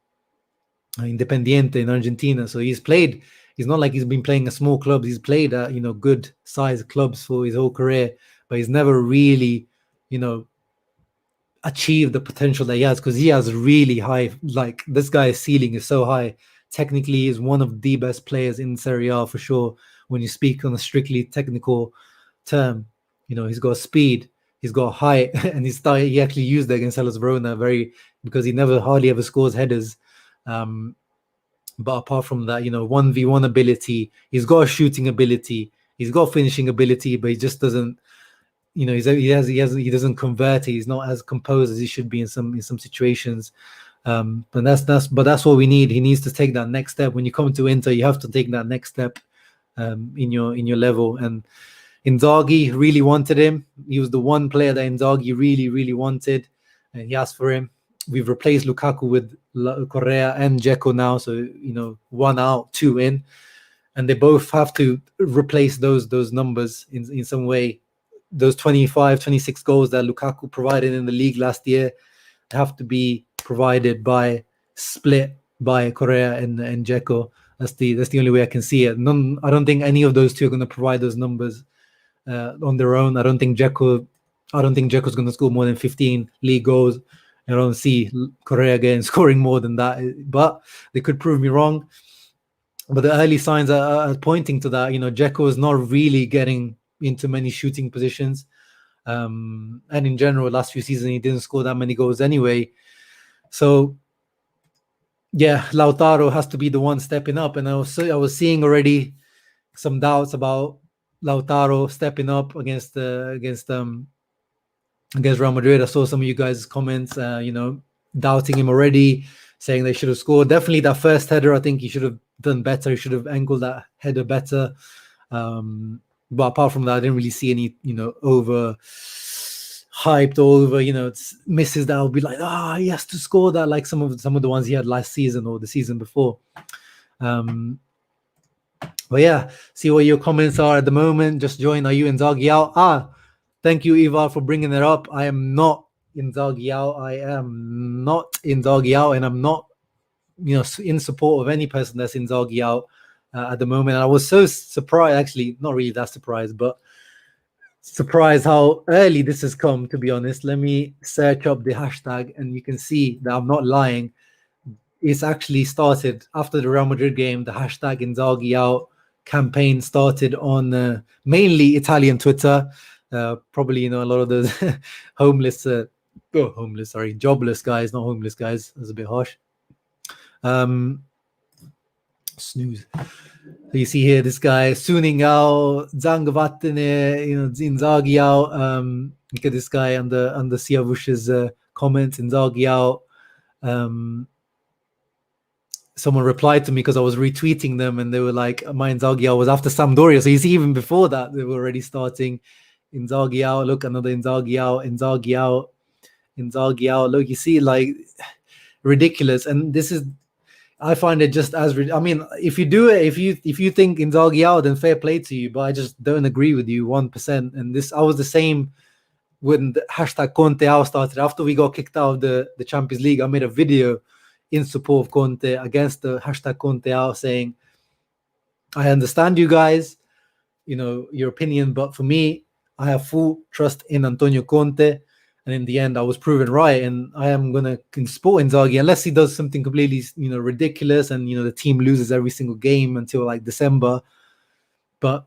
A: Independiente in Argentina. So he's played. It's not like he's been playing at small clubs. He's played at, good sized clubs for his whole career, but he's never really, achieved the potential that he has, because he has really high, like, this guy's ceiling is so high. Technically, he's one of the best players in Serie A for sure. When you speak on a strictly technical term, he's got speed, he's got height, and he actually used that against Hellas Verona because he hardly ever scores headers. But apart from that, 1v1 ability, he's got a shooting ability, he's got finishing ability, but he just doesn't, he doesn't convert. He's not as composed as he should be in some situations. But that's what we need. He needs to take that next step. When you come to Inter, you have to take that next step in your level. And Inzaghi really wanted him. He was the one player that Inzaghi really, really wanted, and he asked for him. We've replaced Lukaku with Correa and Dzeko now, so 1 out, 2 in, and they both have to replace those numbers in some way. Those 25, 26 goals that Lukaku provided in the league last year have to be provided split by Correa and Dzeko. That's the only way I can see it. I don't think any of those two are going to provide those numbers on their own. I don't think Dzeko's going to score more than 15 league goals. I don't see Correa again scoring more than that, but they could prove me wrong. But the early signs are pointing to that. Dzeko is not really getting into many shooting positions, and in general, last few seasons he didn't score that many goals anyway. So yeah, Lautaro has to be the one stepping up, and I was seeing already some doubts about Lautaro stepping up against against Real Madrid. I saw some of you guys' comments, doubting him already, saying they should have scored. Definitely that first header, I think he should have done better. He should have angled that header better. But apart from that, I didn't really see any, over hyped or over, misses that will be like, he has to score that, like some of the ones he had last season or the season before. But yeah, see what your comments are at the moment. Just join. Are you Inzaghi out? Thank you, Eva, for bringing it up. I am not Inzaghi out. I am not Inzaghi out, and I'm not, in support of any person that's Inzaghi out at the moment. And I was so surprised, actually, not really that surprised, but surprised how early this has come, to be honest. Let me search up the hashtag, and you can see that I'm not lying. It's actually started after the Real Madrid game. The hashtag Inzaghi out campaign started on mainly Italian Twitter. Probably, a lot of those jobless guys, not homeless guys. That's a bit harsh. Snooze. So you see here this guy Suning out, Zangavatene, Inzaghi out. Look at this guy under Siavush's comments, Inzaghi out. Someone replied to me because I was retweeting them, and they were like, my Inzaghi out was after Sampdoria. So you see, even before that, they were already starting Inzaghi out. Look, another Inzaghi out, Inzaghi out, Inzaghi out. Look, you see, like, ridiculous. And this is, I find it just as, if you do it, if you think Inzaghi out, then fair play to you. But I just don't agree with you 1%. And I was the same when the hashtag Conte out started. After we got kicked out of the Champions League, I made a video in support of Conte against the hashtag Conte out, saying, I understand you guys, your opinion, but for me, I have full trust in Antonio Conte. And in the end, I was proven right, and I am going to support Inzaghi unless he does something completely, ridiculous, and the team loses every single game until like December. But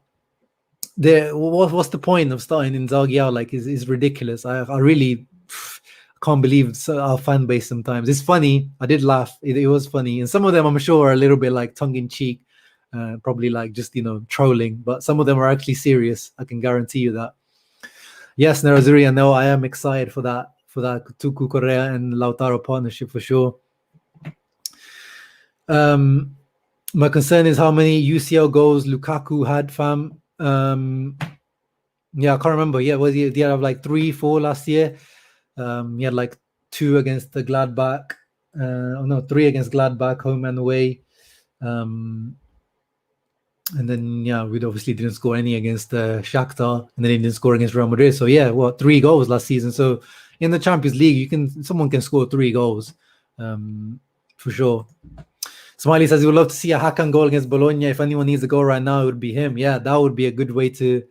A: what's the point of starting Inzaghi out? Like, is ridiculous. I really can't believe our fan base sometimes. It's funny. I did laugh. It was funny, and some of them I'm sure are a little bit like tongue in cheek, probably like just trolling. But some of them are actually serious. I can guarantee you that. Yes, Nerazzurri, no, I am excited for that Tucu Correa and Lautaro partnership for sure. My concern is how many UCL goals Lukaku had, fam. Yeah, I can't remember. Yeah, he had like 3, 4 last year. He had like 2 against the Gladbach. 3 against Gladbach, home and away. And then, we obviously didn't score any against Shakhtar, and then he didn't score against Real Madrid. So, 3 goals last season. So, in the Champions League, someone can score 3 goals, for sure. Smiley says he would love to see a Hakan goal against Bologna. If anyone needs a goal right now, it would be him. Yeah, that would be a good way to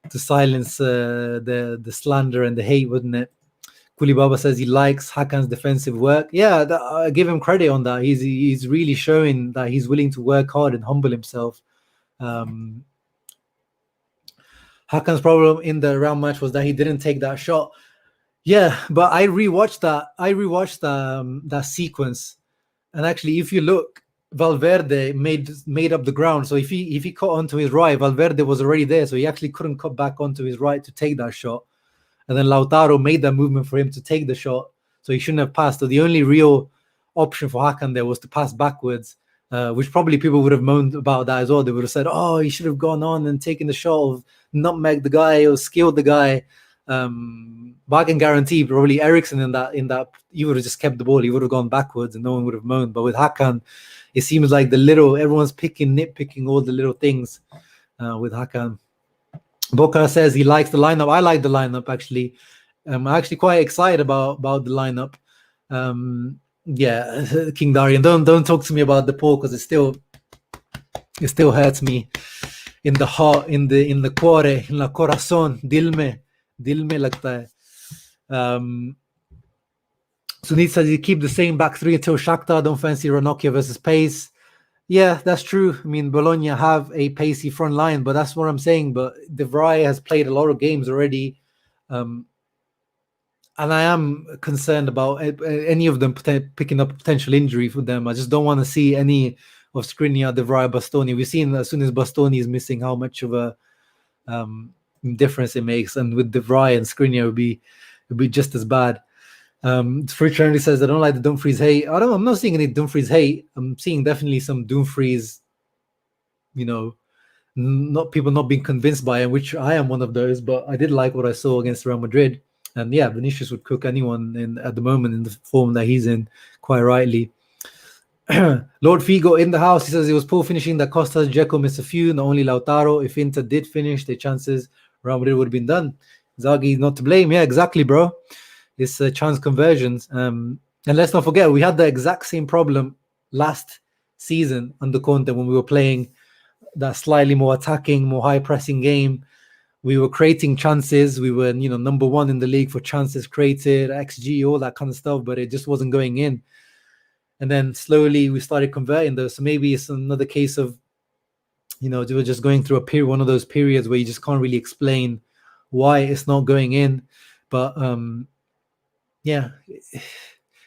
A: silence the slander and the hate, wouldn't it? Kulibaba says he likes Hakan's defensive work. Yeah, I give him credit on that. He's really showing that he's willing to work hard and humble himself. Hakan's problem in the Real match was that he didn't take that shot. Yeah, but I rewatched that sequence, and actually, if you look, Valverde made up the ground. So if he cut onto his right, Valverde was already there, so he actually couldn't cut back onto his right to take that shot. And then Lautaro made that movement for him to take the shot, so he shouldn't have passed. So the only real option for Hakan there was to pass backwards, which probably people would have moaned about that as well. They would have said, "Oh, he should have gone on and taken the shot, of nutmeg the guy or skilled the guy." But I can guarantee probably Eriksen in that he would have just kept the ball. He would have gone backwards, and no one would have moaned. But with Hakan, it seems like everyone's nitpicking all the little things with Hakan. Boca says he likes the lineup. I like the lineup, actually. I'm actually quite excited about the lineup. King Darian, don't talk to me about the poll, because it still hurts me in the heart, in the cuore, in la corazon, dilme lagta hai. Sunit says you keep the same back 3 until Shakhtar. Don't fancy Ranocchia versus pace. Yeah, that's true. I mean, Bologna have a pacey front line, but that's what I'm saying. But De Vrij has played a lot of games already. And I am concerned about any of them picking up potential injury for them. I just don't want to see any of Skriniar, De Vrij, Bastoni. We've seen as soon as Bastoni is missing how much of a difference it makes. And with De Vrij and Skriniar, it would be it'd be just as bad. Free Trinity says, I don't like the Dumfries hate. I'm not seeing any Dumfries hate. I'm seeing definitely some Dumfries, not people not being convinced by him, which I am one of those, but I did like what I saw against Real Madrid. And yeah, Vinicius would cook anyone at the moment in the form that he's in, quite rightly. Lord Figo in the house. He says it was poor finishing that cost us. Dzeko missed a few, not only Lautaro. If Inter did finish, their chances Real Madrid would have been done. Inzaghi not to blame. Yeah, exactly, bro. It's chance conversions. And let's not forget, we had the exact same problem last season under Conte when we were playing that slightly more attacking, more high pressing game. We were creating chances. We were, number one in the league for chances created, XG, all that kind of stuff, but it just wasn't going in. And then slowly we started converting those. So maybe it's another case of, we're just going through a period, one of those periods where you just can't really explain why it's not going in. But yeah,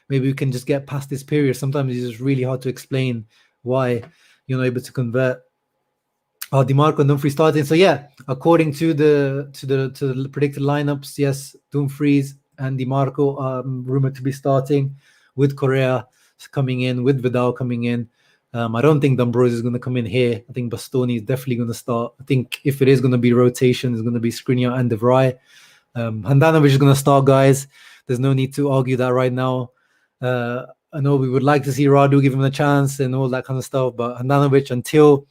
A: maybe we can just get past this period. Sometimes it's just really hard to explain why you're not able to convert. Di Marco and Dumfries starting. So yeah, according to the predicted lineups, yes, Dumfries and Di Marco are rumored to be starting, with Correa coming in, with Vidal coming in. I don't think D'Ambrosio is going to come in here. I think Bastoni is definitely going to start. I think if it is going to be rotation, it's going to be Skriniar and De Vrij. Handanovic is going to start, guys. There's no need to argue that right now. I know we would like to see Radu give him a chance and all that kind of stuff, but Handanovic, until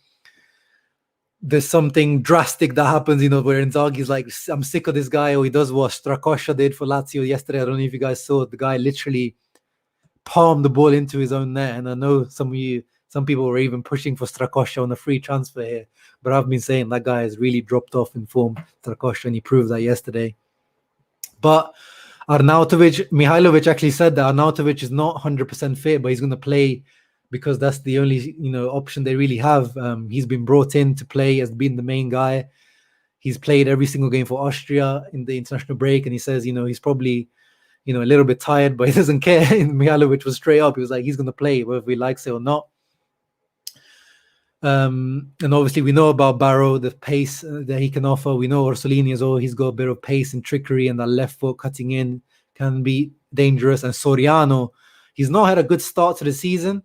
A: there's something drastic that happens, where Inzaghi's like, I'm sick of this guy, or he does what Strakosha did for Lazio yesterday. I don't know if you guys saw it. The guy literally palmed the ball into his own net, and I know some people were even pushing for Strakosha on a free transfer here, but I've been saying that guy has really dropped off in form, Strakosha, and he proved that yesterday. But Arnautovic, Mihailovic actually said that Arnautovic is not 100% fit, but he's going to play because that's the only option they really have. He's been brought in to play, has been the main guy. He's played every single game for Austria in the international break, and he says he's probably a little bit tired, but he doesn't care. And Mihailovic was straight up. He was like, he's going to play whether he likes it or not. And obviously we know about Barrow, the pace that he can offer. We know Orsolini as well. He's got a bit of pace and trickery, and that left foot cutting in can be dangerous. And Soriano, he's not had a good start to the season,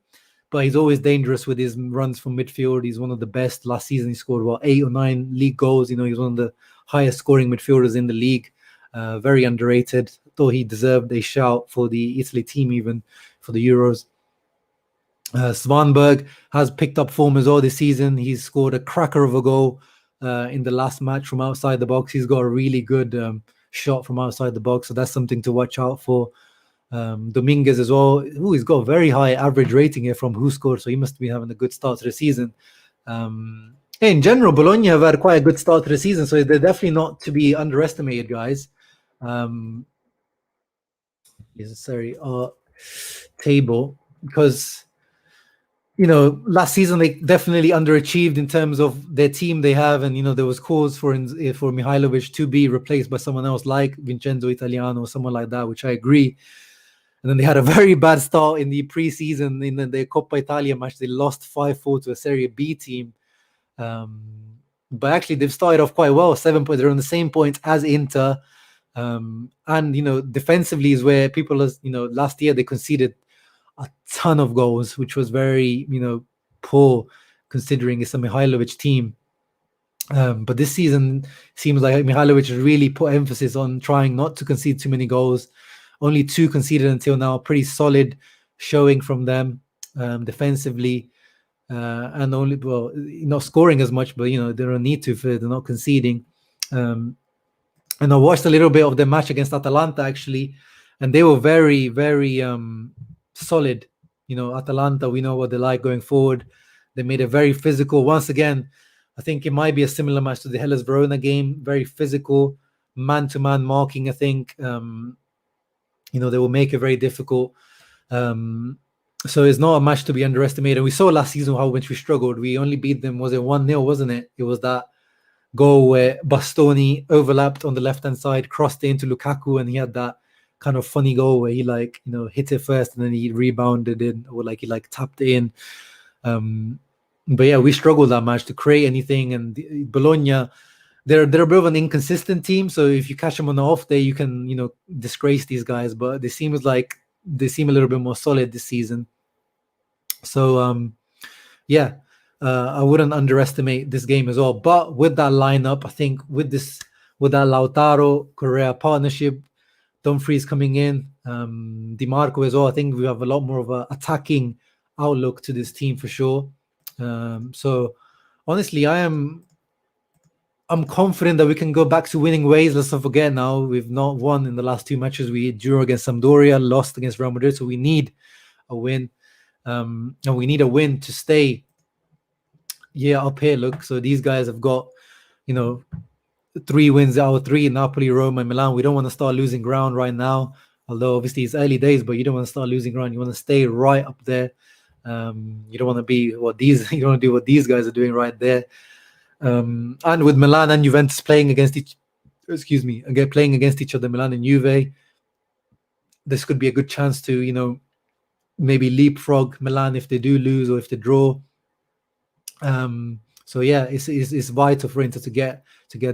A: but he's always dangerous with his runs from midfield. He's one of the best. Last season he scored 8 or 9 league goals. He's one of the highest scoring midfielders in the league. Very underrated. Thought he deserved a shout for the Italy team, even for the Euros. Svanberg has picked up form as well this season. He's scored a cracker of a goal in the last match from outside the box. He's got a really good shot from outside the box, so that's something to watch out for. Dominguez as well. He's got a very high average rating here from WhoScored, so he must be having a good start to the season. In general, Bologna have had quite a good start to the season, so they're definitely not to be underestimated, guys. Table, because last season they definitely underachieved in terms of their team they have, and there was cause for Mihailovic to be replaced by someone else like Vincenzo Italiano or someone like that, which I agree. And then they had a very bad start in the preseason in the Coppa Italia match. They lost 5-4 to a Serie B team, but actually they've started off quite well. 7 points. They're on the same points as Inter, and defensively is where people last year they conceded a ton of goals, which was very poor considering it's a Mihailovic team. But this season seems like Mihailovic has really put emphasis on trying not to concede too many goals. Only 2 conceded until now. Pretty solid showing from them defensively, and only not scoring as much, but they don't need to. They're not conceding. And I watched a little bit of the match against Atalanta actually, and they were very, very solid. Atalanta, we know what they're like going forward. They made it very physical. Once again, I think it might be a similar match to the Hellas Verona game. Very physical, man-to-man marking. I think they will make it very difficult. So it's not a match to be underestimated. We saw last season how much we struggled. We only beat them, was it 1-0, wasn't it? It was that goal where Bastoni overlapped on the left-hand side, crossed it into Lukaku, and he had that kind of funny goal where he hit it first and then he rebounded it, or he tapped it in. But yeah, we struggled that match to create anything, and Bologna they're a bit of an inconsistent team. So if you catch them on the off day, you can disgrace these guys. But they seem a little bit more solid this season. So yeah, I wouldn't underestimate this game as well. But with that lineup, I think with that Lautaro Correa partnership, Dumfries coming in, DiMarco as well, I think we have a lot more of an attacking outlook to this team for sure. So honestly, I'm confident that we can go back to winning ways. Let's not forget now, we've not won in the last 2 matches. We drew against Sampdoria, lost against Real Madrid, so we need a win. And we need a win to stay up here. Look, so these guys have got 3 wins out of 3, Napoli, Roma, and Milan. We don't want to start losing ground right now, although obviously it's early days, but you don't want to start losing ground. You want to stay right up there. You don't want to be you don't want to do what these guys are doing right there. And with Milan and Juventus playing against each other, Milan and Juve, this could be a good chance to maybe leapfrog Milan if they do lose or if they draw. So yeah, it's vital for Inter to get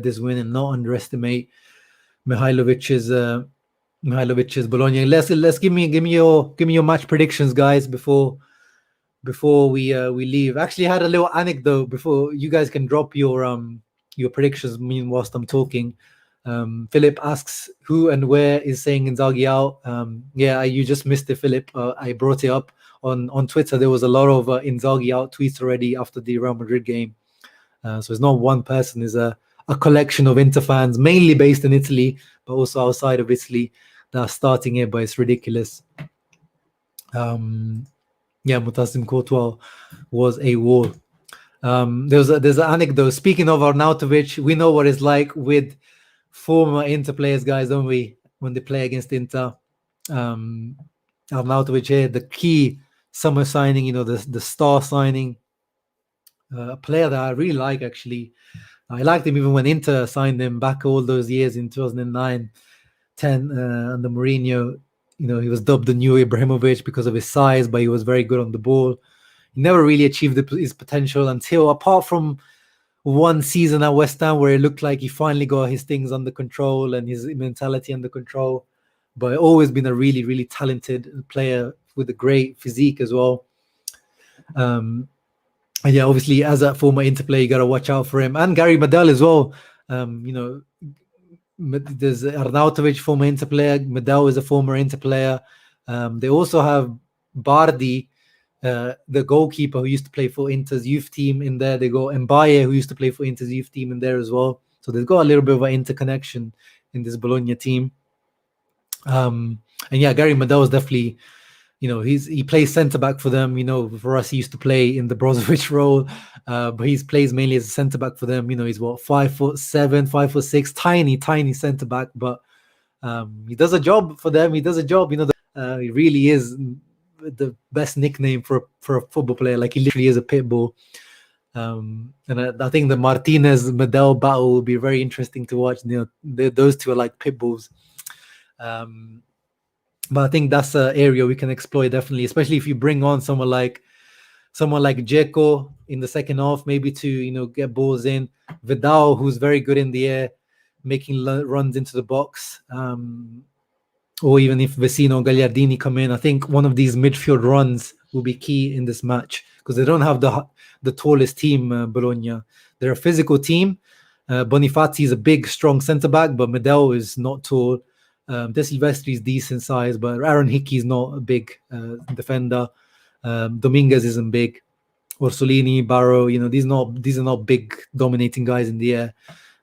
A: this win and not underestimate Mihailovic's Bologna. Let's give me your match predictions, guys, before we leave. Actually, I had a little anecdote before you guys can drop your predictions whilst I'm talking. Philip asks who and where is saying Inzaghi out. You just missed it, Philip. I brought it up on Twitter. There was a lot of Inzaghi out tweets already after the Real Madrid game. So it's not one person, it's a collection of Inter fans, mainly based in Italy, but also outside of Italy, that are starting it, but it's ridiculous. Mutassim Courtois was a wall. There's an anecdote. Speaking of Arnautovic, we know what it's like with former Inter players, guys, don't we? When they play against Inter. Arnautovic here, the key summer signing, the star signing. A player that I really like, actually. I liked him even when Inter signed him back all those years in 2009, 10 under Mourinho. He was dubbed the new Ibrahimovic because of his size, but he was very good on the ball. He never really achieved his potential until, apart from one season at West Ham, where it looked like he finally got his things under control and his mentality under control. But always been a really, really talented player with a great physique as well. And yeah, obviously, as a former Inter player, you got to watch out for him. And Gary Medel as well. There's Arnautovic, former Inter player. Medel is a former Inter player. They also have Bardi, the goalkeeper who used to play for Inter's youth team in there. They got Mbaye, who used to play for Inter's youth team in there as well. So they've got a little bit of an interconnection in this Bologna team. And yeah, Gary Medel is definitely, he plays centre back for them. For us, he used to play in the Brozovic role, but he plays mainly as a centre back for them. He's 5'7", 5'6", tiny centre back, but he does a job for them. He does a job. He really is the best nickname for a football player. Like, he literally is a pit bull. And I think the Martinez Medel battle will be very interesting to watch. Those two are like pit bulls. But I think that's an area we can exploit, definitely, especially if you bring on someone like Dzeko in the second half, maybe to get balls in. Vidal, who's very good in the air, making runs into the box. Or even if Vecino, Gagliardini come in, I think one of these midfield runs will be key in this match, because they don't have the tallest team, Bologna. They're a physical team. Bonifazi is a big, strong centre back, but Medel is not tall. De Silvestri is decent size, but Aaron Hickey is not a big defender. Dominguez isn't big. Orsolini, Barrow, these are not big dominating guys in the air.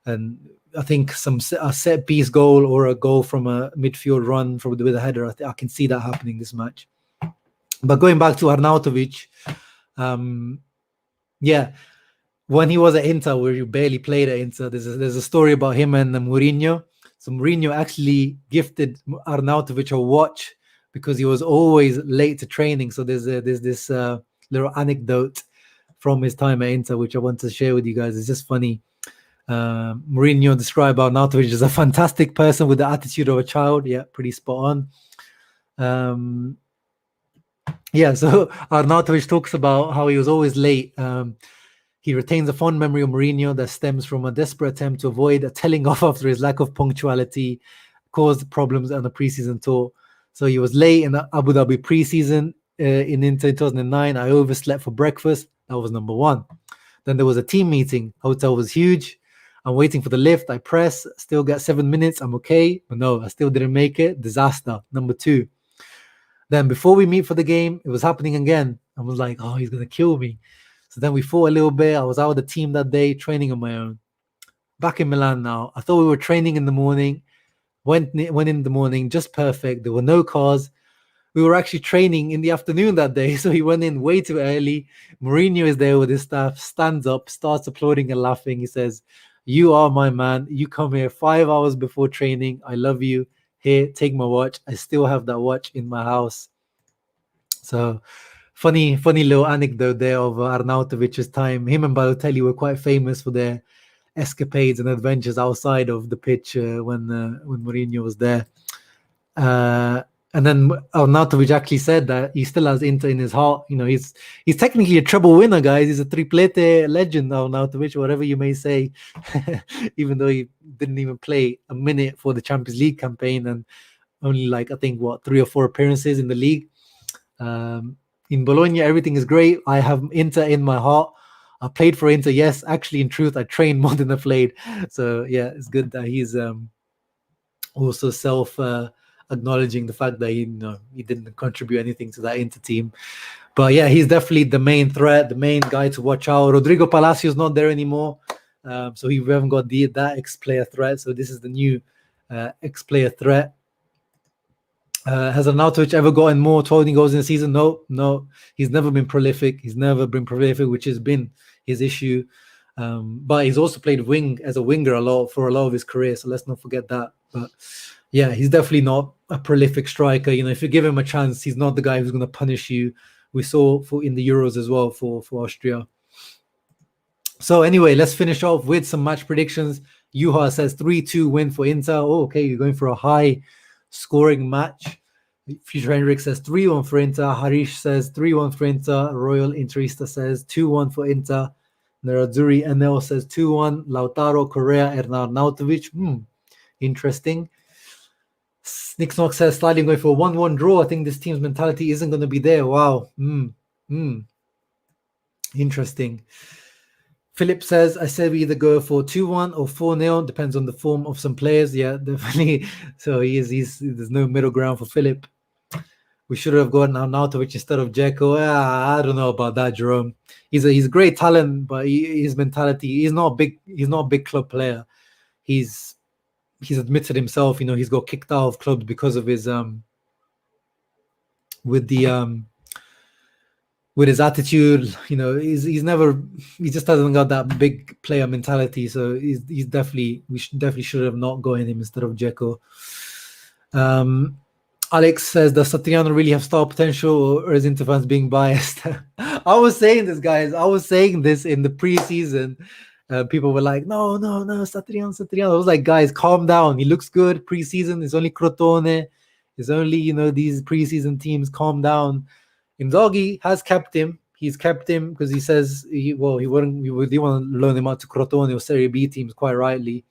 A: And I think a set piece goal or a goal from a midfield run with a header, I can see that happening this match. But going back to Arnautovic, when he was at Inter, where you barely played at Inter, there's a story about him and Mourinho. So Mourinho actually gifted Arnautovic a watch because he was always late to training. So there's this little anecdote from his time at Inter, which I want to share with you guys. It's just funny. Mourinho described Arnautovic as a fantastic person with the attitude of a child. Yeah, pretty spot on. So Arnautovic talks about how he was always late. He retains a fond memory of Mourinho that stems from a desperate attempt to avoid a telling off after his lack of punctuality caused problems on the preseason tour. So he was late in the Abu Dhabi preseason in Inter 2009. I overslept for breakfast. That was number one. Then there was a team meeting. Hotel was huge. I'm waiting for the lift. I press. Still got 7 minutes. I'm okay. But no, I still didn't make it. Disaster. Number two. Then before we meet for the game, it was happening again. I was like, oh, he's going to kill me. So then we fought a little bit. I was out with the team that day, training on my own. Back in Milan now. I thought we were training in the morning. Went in the morning, just perfect. There were no cars. We were actually training in the afternoon that day. So he went in way too early. Mourinho is there with his staff, stands up, starts applauding and laughing. He says, you are my man. You come here 5 hours before training. I love you. Here, take my watch. I still have that watch in my house. So funny little anecdote there of Arnautovic's time. Him and Balotelli were quite famous for their escapades and adventures outside of the pitch when Mourinho was there. And then Arnautovic actually said that he still has Inter in his heart. You know, he's technically a treble winner, guys. He's a triplete legend, Arnautovic, whatever you may say, even though he didn't even play a minute for the Champions League campaign and only I think 3 or 4 appearances in the league. In Bologna, everything is great. I have Inter in my heart. I played for Inter. Yes, actually, in truth, I trained more than I played. So yeah, it's good that he's also acknowledging the fact that he didn't contribute anything to that Inter team. But yeah, he's definitely the main threat, the main guy to watch out. Rodrigo Palacios not there anymore, so we haven't got that ex-player threat. So this is the new ex-player threat. Has Arnautovic ever gotten more 12 goals in a season? No. He's never been prolific. Which has been his issue. But he's also played wing as a winger for a lot of his career. So let's not forget that. But yeah, he's definitely not a prolific striker. You know, if you give him a chance, he's not the guy who's going to punish you. We saw in the Euros as well for Austria. So anyway, let's finish off with some match predictions. Juha says 3-2 win for Inter. Oh, okay, you're going for a high scoring match. Future Henrik says 3-1 for Inter. Harish says 3-1 for Inter. Royal Interista says 2-1 for Inter. Nerazzurri NL says 2-1. Lautaro, Correa, and Arnautovic. Interesting. Nick Snock says slightly going for a 1-1 draw. I think this team's mentality isn't going to be there. Wow. Interesting. Philip says, I said we either go for 2-1 or 4-0. Depends on the form of some players. Yeah, definitely. So there's no middle ground for Philip. We should have gone Arnautovic instead of Dzeko. I don't know about that, Jerome. He's a great talent, but his mentality, he's not a big club player. He's admitted himself, he's got kicked out of clubs because of his with his attitude. He just hasn't got that big player mentality. So we definitely should have not gone him instead of Dzeko. Alex says, does Satriano really have star potential, or is Inter fans being biased? I was saying this, guys. I was saying this in the preseason. People were like, no, Satriano. I was like, guys, calm down. He looks good preseason. It's only Crotone. It's only, these preseason teams. Calm down. Inzaghi has kept him. He's kept him because he says he want to loan him out to Crotone or Serie B teams, quite rightly.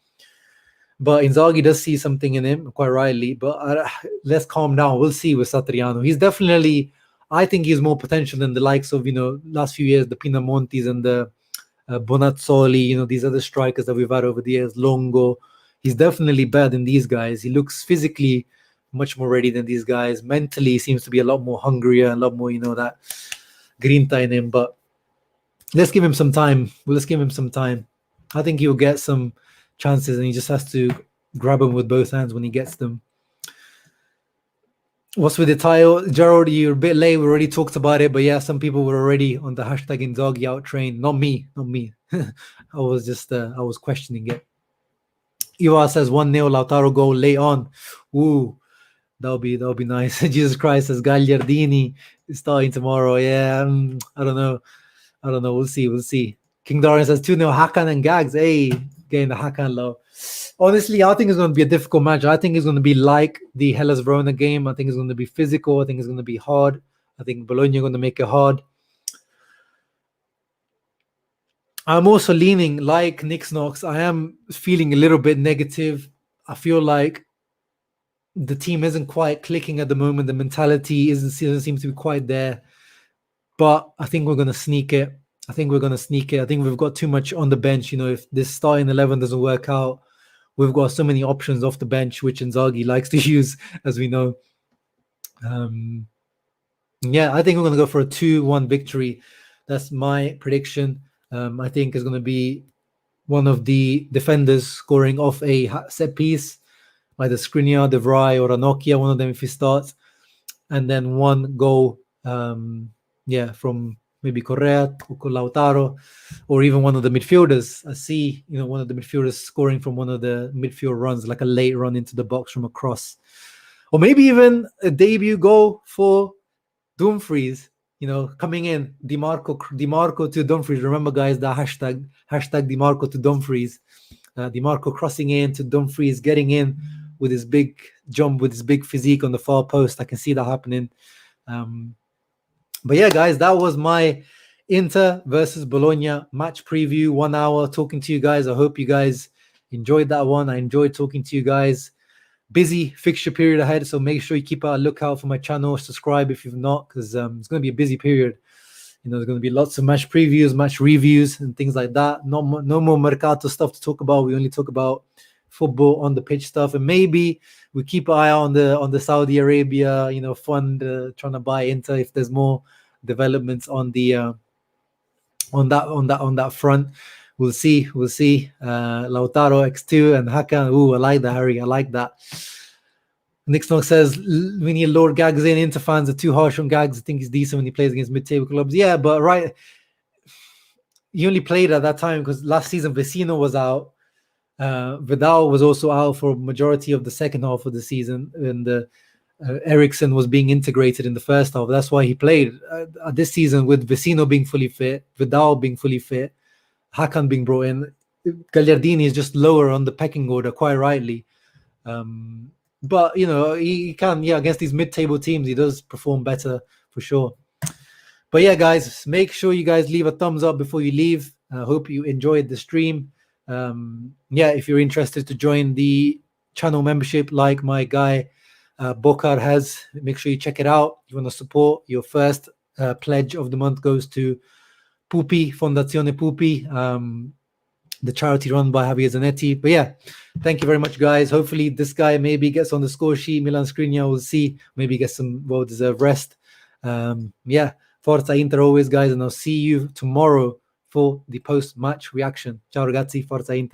A: But Inzaghi does see something in him, quite rightly. But let's calm down. We'll see with Satriano. He's definitely, I think he's more potential than the likes of, last few years, the Pinamontis and the Bonazzoli, these other strikers that we've had over the years, Longo. He's definitely better than these guys. He looks physically much more ready than these guys. Mentally, he seems to be a lot more hungrier, a lot more, that grinta in him. But let's give him some time. I think he'll get some chances, and he just has to grab them with both hands when he gets them. What's with the title? Gerald, you're a bit late. We already talked about it, but yeah, some people were already on the hashtag Inzaghi out train. Not me. I was questioning it. Iwa says 1-0 Lautaro goal late on. Ooh, that'll be nice. Jesus Christ says Gagliardini is starting tomorrow. Yeah, I don't know. We'll see. King Dorian says 2-0 Hakan and Gags. Hey, getting the Hakan low. Honestly, I think it's going to be a difficult match. I think it's going to be like the Hellas Verona game. I think it's going to be physical. I think it's going to be hard. I think Bologna are going to make it hard. I'm also leaning like Nick Knox. I am feeling a little bit negative. I feel like the team isn't quite clicking at the moment. The mentality doesn't seem to be quite there. But I think we're going to sneak it. I think we've got too much on the bench. If this starting 11 doesn't work out, we've got so many options off the bench, which Inzaghi likes to use, as we know. I think we're going to go for a 2-1 victory. That's my prediction. I think it's going to be one of the defenders scoring off a set piece, either Skriniar, De Vrij, or Ranocchia, one of them if he starts. And then one goal, from maybe Correa, Lautaro, or even one of the midfielders. I see, one of the midfielders scoring from one of the midfield runs, like a late run into the box from a cross. Or maybe even a debut goal for Dumfries, coming in, DiMarco to Dumfries. Remember, guys, the hashtag DiMarco to Dumfries. DiMarco crossing in to Dumfries, getting in with his big jump, with his big physique on the far post. I can see that happening. But yeah, guys, that was my Inter versus Bologna match preview. 1 hour talking to you guys. I hope you guys enjoyed that one. I enjoyed talking to you guys. Busy fixture period ahead, so make sure you keep a lookout for my channel. Subscribe if you've not, because it's going to be a busy period. There's going to be lots of match previews, match reviews, and things like that. No more Mercato stuff to talk about. We only talk about football on the pitch stuff, and maybe we keep an eye on the Saudi Arabia, fund trying to buy Inter if there's more developments on the on that front. We'll see. Lautaro X2 and Hakan. Ooh, I like that, Harry. I like that. Nick Snow says we need Lord Gags in. Inter fans are too harsh on Gags. I think he's decent when he plays against mid-table clubs. Yeah, but right, he only played at that time because last season Vecino was out. Vidal was also out for majority of the second half of the season, and Eriksson was being integrated in the first half. That's why he played. This season, with Vecino being fully fit, Vidal being fully fit, Hakan being brought in, Gagliardini is just lower on the pecking order, quite rightly. But he can, against these mid-table teams, he does perform better for sure. But yeah, guys, make sure you guys leave a thumbs up before you leave. I hope you enjoyed the stream. If you're interested to join the channel membership, like my guy Bokar has, make sure you check it out. If you want to support, your first pledge of the month goes to Pupi, Fondazione Pupi, the charity run by Javier Zanetti. But yeah, thank you very much, guys. Hopefully this guy maybe gets on the score sheet. Milan Skriniar, we'll see. Maybe get some well-deserved rest. Forza Inter always, guys, and I'll see you tomorrow for the post-match reaction. Ciao ragazzi, Forza Inter.